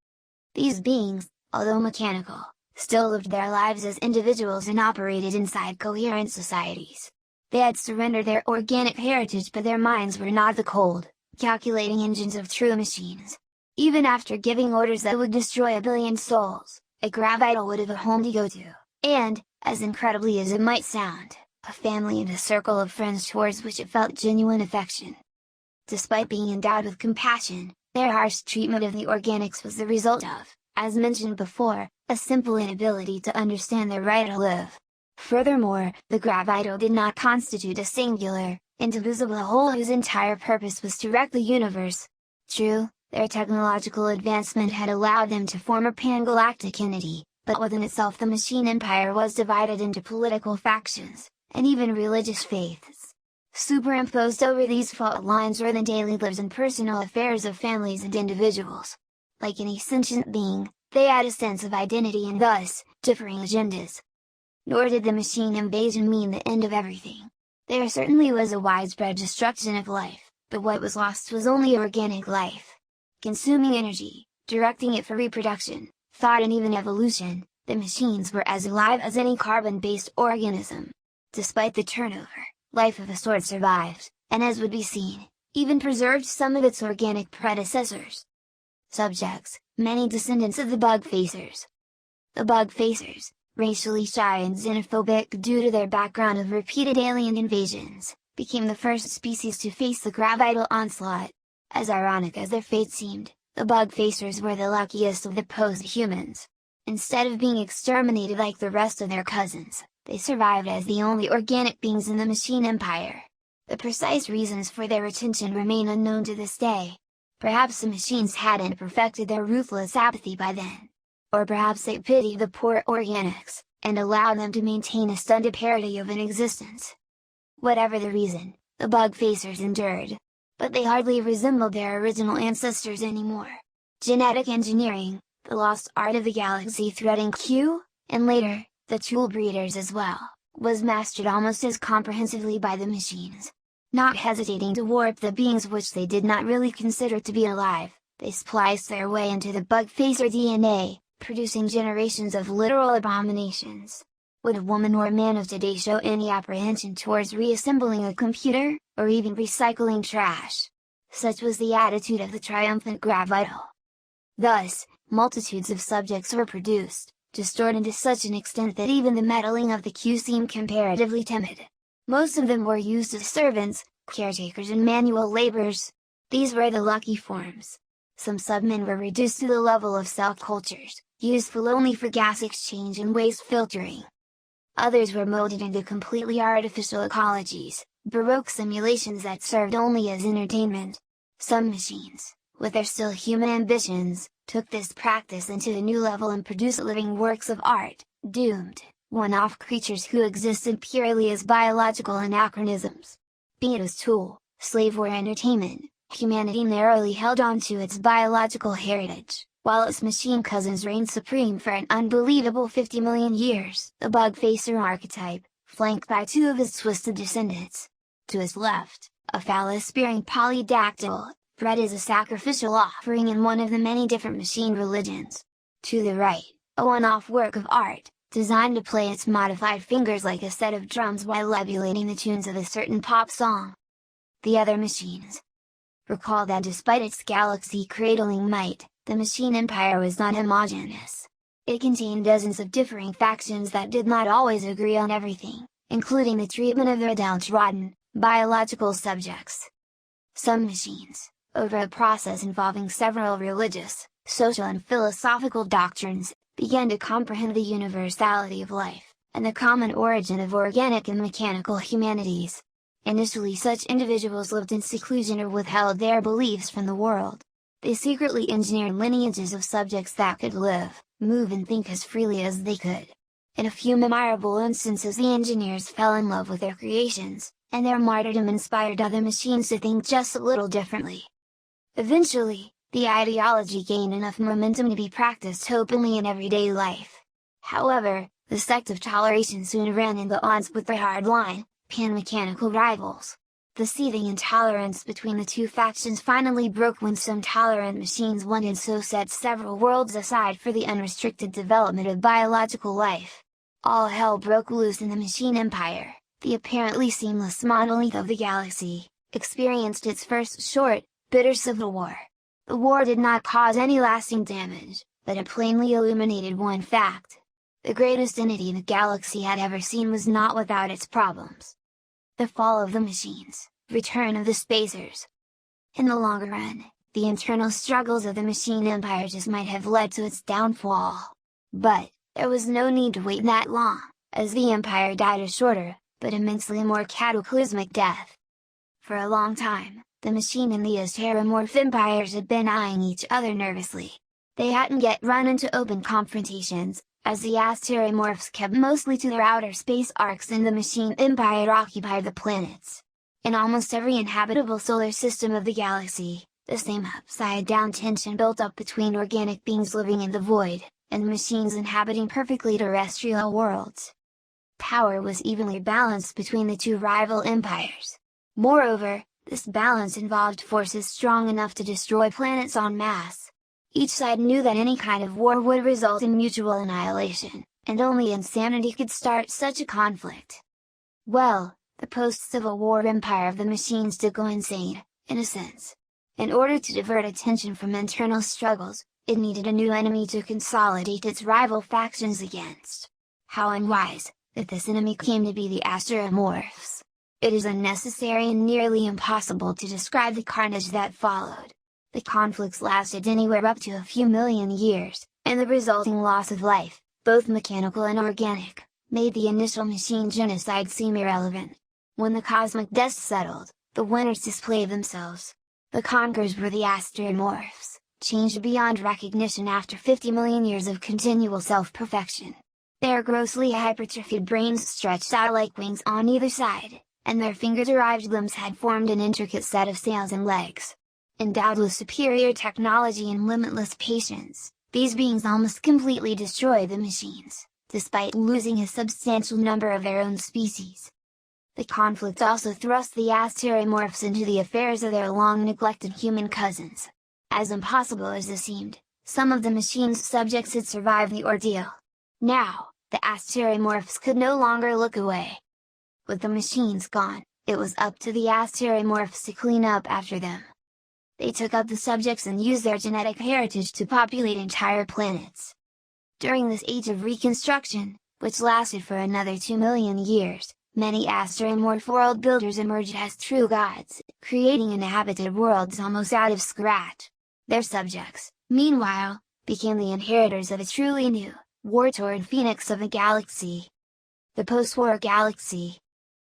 These beings, although mechanical, still lived their lives as individuals and operated inside coherent societies. They had surrendered their organic heritage, but their minds were not the cold, calculating engines of true machines. Even after giving orders that would destroy 1 billion souls, a Gravital would have a home to go to, and, as incredibly as it might sound, a family and a circle of friends towards which it felt genuine affection. Despite being endowed with compassion, their harsh treatment of the organics was the result of, as mentioned before, a simple inability to understand their right to live. Furthermore, the Gravital did not constitute a singular, indivisible whole whose entire purpose was to wreck the universe. True, their technological advancement had allowed them to form a pan-galactic entity, but within itself the machine empire was divided into political factions, and even religious faiths. Superimposed over these fault lines were the daily lives and personal affairs of families and individuals. Like any sentient being, they had a sense of identity and thus, differing agendas. Nor did the machine invasion mean the end of everything. There certainly was a widespread destruction of life, but what was lost was only organic life. Consuming energy, directing it for reproduction, thought and even evolution, the machines were as alive as any carbon-based organism. Despite the turnover, life of a sort survived, and as would be seen, even preserved some of its organic predecessors. Subjects, many descendants of the Bug-Facers. The Bug-Facers, racially shy and xenophobic due to their background of repeated alien invasions, became the first species to face the Gravital onslaught. As ironic as their fate seemed, the Bug-Facers were the luckiest of the post-humans. Instead of being exterminated like the rest of their cousins, they survived as the only organic beings in the machine empire. The precise reasons for their retention remain unknown to this day. Perhaps the machines hadn't perfected their ruthless apathy by then. Or perhaps they pitied the poor organics, and allowed them to maintain a stunted parody of an existence. Whatever the reason, the Bug-Facers endured. But they hardly resembled their original ancestors anymore. Genetic engineering, the lost art of the galaxy threading Q, and later, the tool breeders as well, was mastered almost as comprehensively by the machines. Not hesitating to warp the beings which they did not really consider to be alive, they spliced their way into the Bug-Facer DNA, producing generations of literal abominations. Would a woman or a man of today show any apprehension towards reassembling a computer, or even recycling trash? Such was the attitude of the triumphant Gravital. Thus, multitudes of subjects were produced, distorted to such an extent that even the meddling of the Q seemed comparatively timid. Most of them were used as servants, caretakers and manual laborers. These were the lucky forms. Some submen were reduced to the level of cell cultures, useful only for gas exchange and waste filtering. Others were molded into completely artificial ecologies, baroque simulations that served only as entertainment. Some machines, with their still human ambitions, took this practice into a new level and produced living works of art, doomed, one-off creatures who existed purely as biological anachronisms. Being tool, slave or entertainment, humanity narrowly held on to its biological heritage, while its machine cousins reigned supreme for an unbelievable 50 million years. The bug-facer archetype, flanked by two of his twisted descendants. To his left, a phallus-bearing polydactyl, bred as a sacrificial offering in one of the many different machine religions. To the right, a one-off work of art, designed to play its modified fingers like a set of drums while emulating the tunes of a certain pop song. The other machines. Recall that despite its galaxy-cradling might, the machine empire was not homogeneous. It contained dozens of differing factions that did not always agree on everything, including the treatment of their downtrodden, biological subjects. Some machines, over a process involving several religious, social and philosophical doctrines, began to comprehend the universality of life, and the common origin of organic and mechanical humanities. Initially such individuals lived in seclusion or withheld their beliefs from the world. They secretly engineered lineages of subjects that could live, move and think as freely as they could. In a few memorable instances the engineers fell in love with their creations, and their martyrdom inspired other machines to think just a little differently. Eventually, the ideology gained enough momentum to be practiced openly in everyday life. However, the sect of toleration soon ran into odds with their hardline, pan-mechanical rivals. The seething intolerance between the two factions finally broke when some tolerant machines won and so set several worlds aside for the unrestricted development of biological life. All hell broke loose in the machine empire. The apparently seamless monolith of the galaxy experienced its first short, bitter civil war. The war did not cause any lasting damage, but it plainly illuminated one fact. The greatest entity the galaxy had ever seen was not without its problems. The fall of the machines, return of the spacers. In the longer run, the internal struggles of the machine empire just might have led to its downfall. But, there was no need to wait that long, as the empire died a shorter, but immensely more cataclysmic death. For a long time, the machine and the Asterimorph empires had been eyeing each other nervously. They hadn't yet run into open confrontations, as the Asterimorphs kept mostly to their outer space arcs and the machine empire occupied the planets. In almost every inhabitable solar system of the galaxy, the same upside-down tension built up between organic beings living in the void, and machines inhabiting perfectly terrestrial worlds. Power was evenly balanced between the two rival empires. Moreover, this balance involved forces strong enough to destroy planets en masse. Each side knew that any kind of war would result in mutual annihilation, and only insanity could start such a conflict. Well, the post-Civil War empire of the machines did go insane, in a sense. In order to divert attention from internal struggles, it needed a new enemy to consolidate its rival factions against. How unwise, that this enemy came to be the Asterimorphs. It is unnecessary and nearly impossible to describe the carnage that followed. The conflicts lasted anywhere up to a few million years, and the resulting loss of life, both mechanical and organic, made the initial machine genocide seem irrelevant. When the cosmic dust settled, the winners displayed themselves. The conquerors were the Asterimorphs, changed beyond recognition after 50 million years of continual self-perfection. Their grossly hypertrophied brains stretched out like wings on either side, and their finger-derived limbs had formed an intricate set of sails and legs. Endowed with superior technology and limitless patience, these beings almost completely destroyed the machines, despite losing a substantial number of their own species. The conflict also thrust the Asterimorphs into the affairs of their long-neglected human cousins. As impossible as this seemed, some of the machine's subjects had survived the ordeal. Now, the Asterimorphs could no longer look away. With the machines gone, it was up to the Asterimorphs to clean up after them. They took up the subjects and used their genetic heritage to populate entire planets. During this age of reconstruction, which lasted for another 2 million years, many Asterimorph world builders emerged as true gods, creating inhabited worlds almost out of scratch. Their subjects, meanwhile, became the inheritors of a truly new, war-torn phoenix of the galaxy. The post-war galaxy.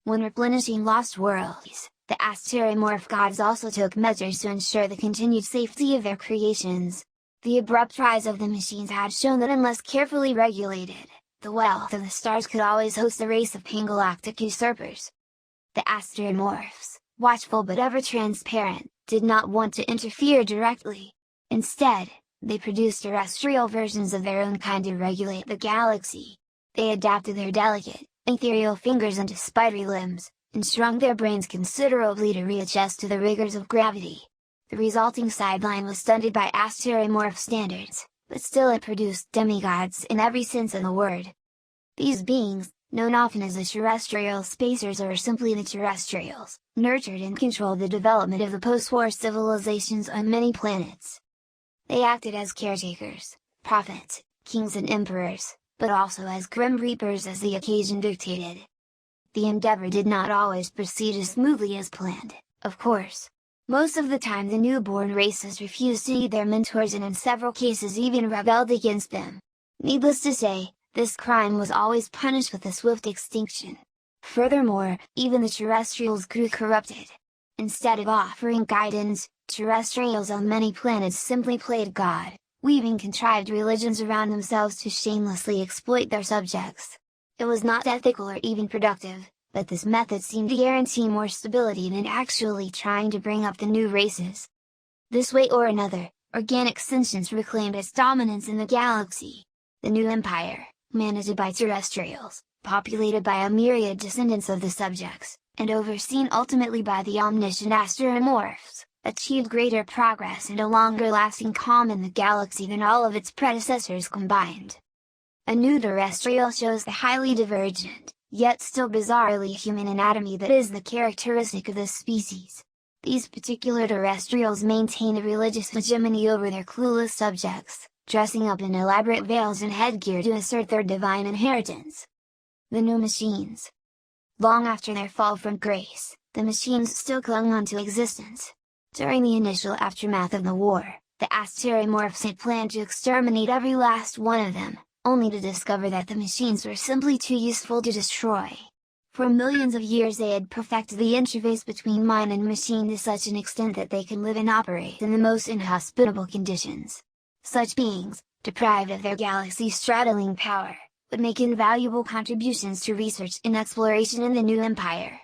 When replenishing lost worlds, the Asterimorph gods also took measures to ensure the continued safety of their creations. The abrupt rise of the machines had shown that unless carefully regulated, the wealth of the stars could always host a race of pangalactic usurpers. The Asterimorphs, watchful but ever transparent, did not want to interfere directly. Instead, they produced terrestrial versions of their own kind to regulate the galaxy. They adapted their delicate, ethereal fingers into spidery limbs, and shrunk their brains considerably to readjust to the rigors of gravity. The resulting sideline was stunted by Asterimorph standards, but still it produced demigods in every sense of the word. These beings, known often as the terrestrial spacers or simply the terrestrials, nurtured and controlled the development of the post-war civilizations on many planets. They acted as caretakers, prophets, kings and emperors, but also as grim reapers as the occasion dictated. The endeavor did not always proceed as smoothly as planned, of course. Most of the time the newborn races refused to heed their mentors and in several cases even rebelled against them. Needless to say, this crime was always punished with a swift extinction. Furthermore, even the terrestrials grew corrupted. Instead of offering guidance, terrestrials on many planets simply played God, weaving contrived religions around themselves to shamelessly exploit their subjects. It was not ethical or even productive, but this method seemed to guarantee more stability than actually trying to bring up the new races. This way or another, organic sentience reclaimed its dominance in the galaxy. The new empire, managed by terrestrials, populated by a myriad descendants of the subjects, and overseen ultimately by the omniscient Asterimorphs, achieved greater progress and a longer-lasting calm in the galaxy than all of its predecessors combined. A new terrestrial shows the highly divergent, yet still bizarrely human anatomy that is the characteristic of this species. These particular terrestrials maintain a religious hegemony over their clueless subjects, dressing up in elaborate veils and headgear to assert their divine inheritance. The new machines. Long after their fall from grace, the machines still clung on to existence. During the initial aftermath of the war, the Asterimorphs had planned to exterminate every last one of them, only to discover that the machines were simply too useful to destroy. For millions of years they had perfected the interface between mind and machine to such an extent that they can live and operate in the most inhospitable conditions. Such beings, deprived of their galaxy-straddling power, would make invaluable contributions to research and exploration in the new empire.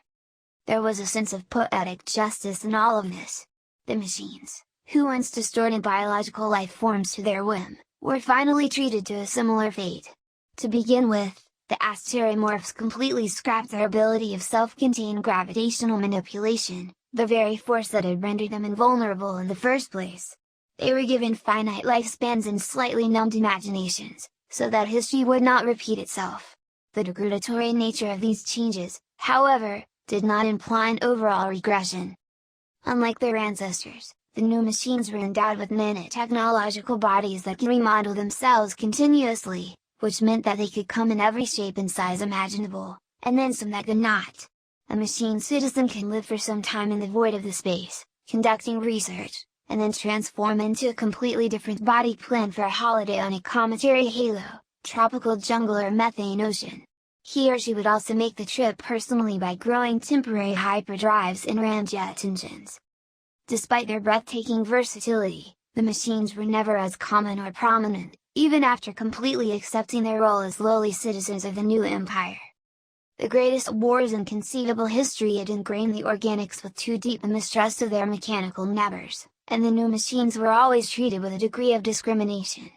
There was a sense of poetic justice in all of this. The machines, who once distorted biological life forms to their whim, were finally treated to a similar fate. To begin with, the Asterimorphs completely scrapped their ability of self-contained gravitational manipulation, the very force that had rendered them invulnerable in the first place. They were given finite lifespans and slightly numbed imaginations, so that history would not repeat itself. The degradatory nature of these changes, however, did not imply an overall regression. Unlike their ancestors, the new machines were endowed with nanotechnological bodies that could remodel themselves continuously, which meant that they could come in every shape and size imaginable, and then some that could not. A machine citizen can live for some time in the void of the space, conducting research, and then transform into a completely different body planned for a holiday on a cometary halo, tropical jungle or methane ocean. He or she would also make the trip personally by growing temporary hyperdrives and ramjet engines. Despite their breathtaking versatility, the machines were never as common or prominent, even after completely accepting their role as lowly citizens of the new empire. The greatest wars in conceivable history had ingrained the organics with too deep a mistrust of their mechanical neighbors, and the new machines were always treated with a degree of discrimination.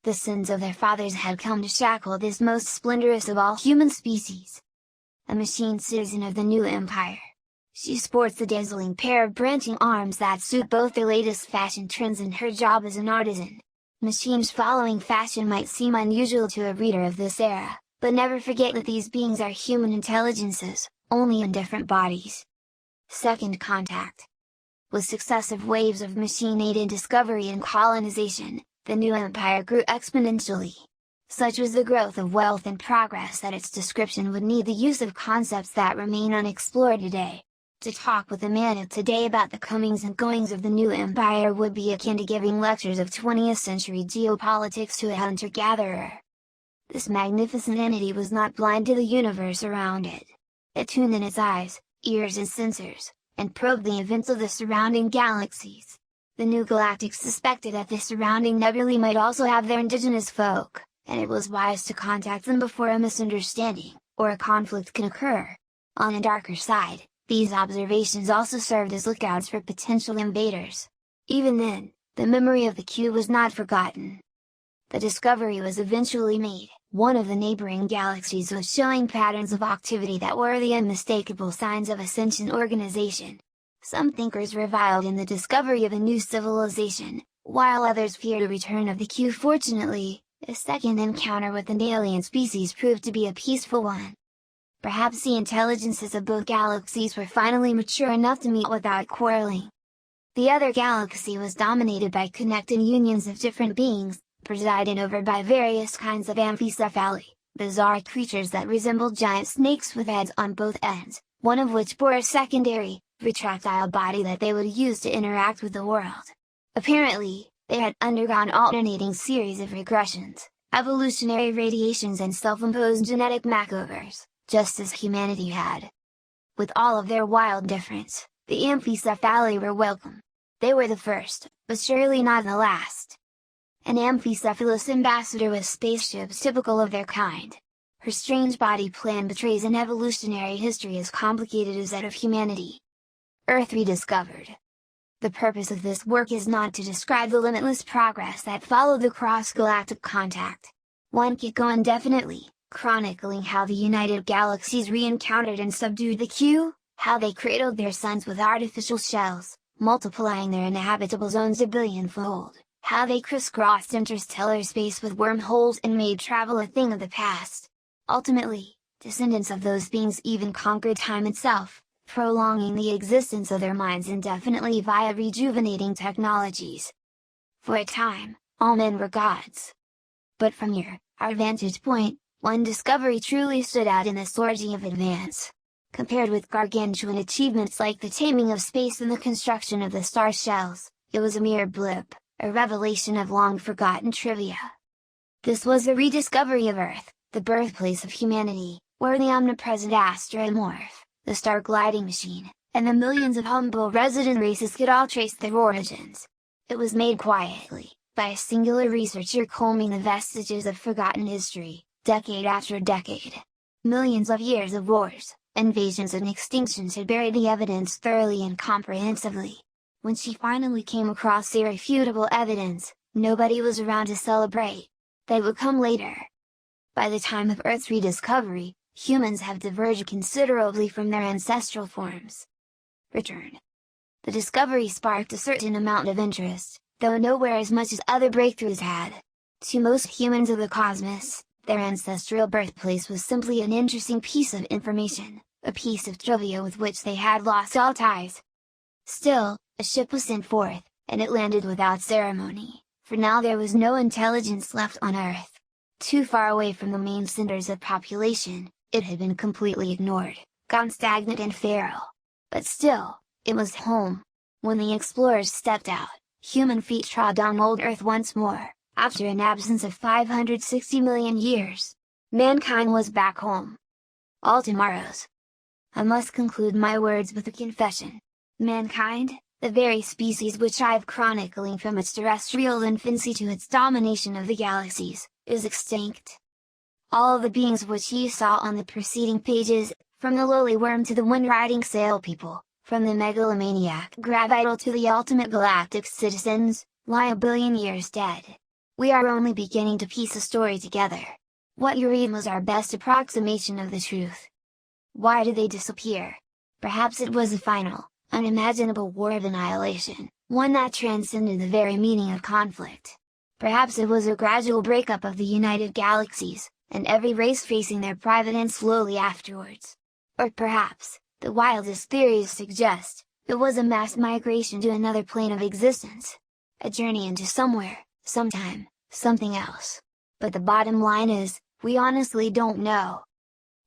The sins of their fathers had come to shackle this most splendorous of all human species. A machine citizen of the new empire. She sports a dazzling pair of branching arms that suit both the latest fashion trends and her job as an artisan. Machines following fashion might seem unusual to a reader of this era, but never forget that these beings are human intelligences, only in different bodies. Second contact. With successive waves of machine-aided discovery and colonization, the new empire grew exponentially. Such was the growth of wealth and progress that its description would need the use of concepts that remain unexplored today. To talk with a man of today about the comings and goings of the new empire would be akin to giving lectures of 20th century geopolitics to a hunter-gatherer. This magnificent entity was not blind to the universe around it. It tuned in its eyes, ears and sensors, and probed the events of the surrounding galaxies. The New Galactics suspected that the surrounding nebulae might also have their indigenous folk, and it was wise to contact them before a misunderstanding, or a conflict can occur. On the darker side, these observations also served as lookouts for potential invaders. Even then, the memory of the Q was not forgotten. The discovery was eventually made. One of the neighboring galaxies was showing patterns of activity that were the unmistakable signs of a sentient organization. Some thinkers reviled in the discovery of a new civilization, while others feared a return of the Q. Fortunately, a second encounter with an alien species proved to be a peaceful one. Perhaps the intelligences of both galaxies were finally mature enough to meet without quarreling. The other galaxy was dominated by connected unions of different beings, presided over by various kinds of amphicephali, bizarre creatures that resembled giant snakes with heads on both ends, one of which bore a secondary, retractile body that they would use to interact with the world. Apparently, they had undergone alternating series of regressions, evolutionary radiations and self-imposed genetic makeovers, just as humanity had. With all of their wild difference, the amphicephali were welcome. They were the first, but surely not the last. An amphicephalous ambassador with spaceships typical of their kind. Her strange body plan betrays an evolutionary history as complicated as that of humanity. Earth rediscovered. The purpose of this work is not to describe the limitless progress that followed the cross-galactic contact. One could go indefinitely, chronicling how the United Galaxies re-encountered and subdued the Q, how they cradled their suns with artificial shells, multiplying their inhabitable zones a billionfold, how they crisscrossed interstellar space with wormholes and made travel a thing of the past. Ultimately, descendants of those beings even conquered time itself, prolonging the existence of their minds indefinitely via rejuvenating technologies. For a time, all men were gods. But from our vantage point, one discovery truly stood out in this orgy of advance. Compared with gargantuan achievements like the taming of space and the construction of the star shells, it was a mere blip, a revelation of long-forgotten trivia. This was the rediscovery of Earth, the birthplace of humanity, where the omnipresent astromorph, the star gliding machine, and the millions of humble resident races could all trace their origins. It was made quietly, by a singular researcher combing the vestiges of forgotten history, decade after decade. Millions of years of wars, invasions and extinctions had buried the evidence thoroughly and comprehensively. When she finally came across irrefutable evidence, nobody was around to celebrate. They would come later. By the time of Earth's rediscovery, humans have diverged considerably from their ancestral forms. Return. The discovery sparked a certain amount of interest, though nowhere as much as other breakthroughs had. To most humans of the cosmos, their ancestral birthplace was simply an interesting piece of information, a piece of trivia with which they had lost all ties. Still, a ship was sent forth, and it landed without ceremony, for now there was no intelligence left on Earth. Too far away from the main centers of population, it had been completely ignored, gone stagnant and feral. But still, it was home. When the explorers stepped out, human feet trod on old Earth once more, after an absence of 560 million years. Mankind was back home. All tomorrows. I must conclude my words with a confession. Mankind, the very species which I've chronicling from its terrestrial infancy to its domination of the galaxies, is extinct. All the beings which you saw on the preceding pages, from the lowly worm to the wind-riding sail people, from the megalomaniac Gravitol to the ultimate galactic citizens, lie a billion years dead. We are only beginning to piece a story together. What you read was our best approximation of the truth. Why did they disappear? Perhaps it was a final, unimaginable war of annihilation, one that transcended the very meaning of conflict. Perhaps it was a gradual breakup of the United Galaxies, and every race facing their private end slowly afterwards. Or perhaps, the wildest theories suggest, it was a mass migration to another plane of existence. A journey into somewhere, sometime, something else. But the bottom line is, we honestly don't know.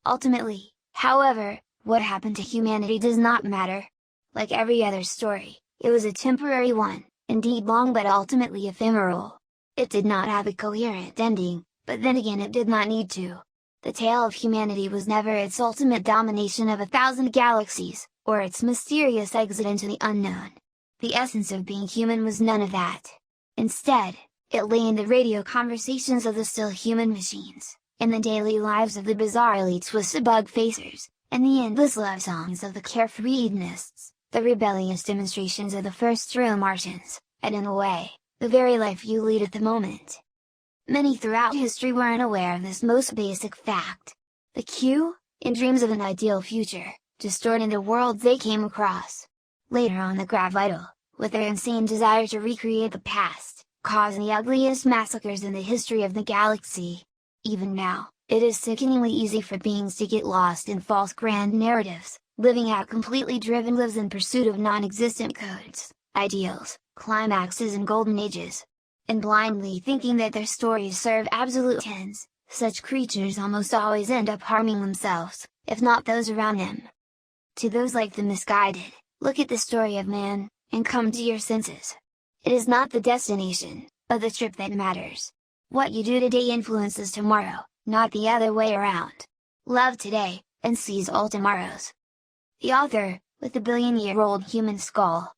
Ultimately, however, what happened to humanity does not matter. Like every other story, it was a temporary one, indeed long but ultimately ephemeral. It did not have a coherent ending, but then again it did not need to. The tale of humanity was never its ultimate domination of 1,000 galaxies, or its mysterious exit into the unknown. The essence of being human was none of that. Instead, it lay in the radio conversations of the still human machines, in the daily lives of the bizarrely twisted bug facers, and the endless love songs of the carefree hedonists, the rebellious demonstrations of the first real Martians, and in a way, the very life you lead at the moment. Many throughout history were unaware of this most basic fact. The Q, in dreams of an ideal future, distorted the worlds they came across. Later on the Gravital, with their insane desire to recreate the past, caused the ugliest massacres in the history of the galaxy. Even now, it is sickeningly easy for beings to get lost in false grand narratives, living out completely driven lives in pursuit of non-existent codes, ideals, climaxes and golden ages. And blindly thinking that their stories serve absolute ends, such creatures almost always end up harming themselves, if not those around them. To those like the misguided, look at the story of man, and come to your senses. It is not the destination, but the trip that matters. What you do today influences tomorrow, not the other way around. Love today, and seize all tomorrows. The author, with the billion-year-old human skull,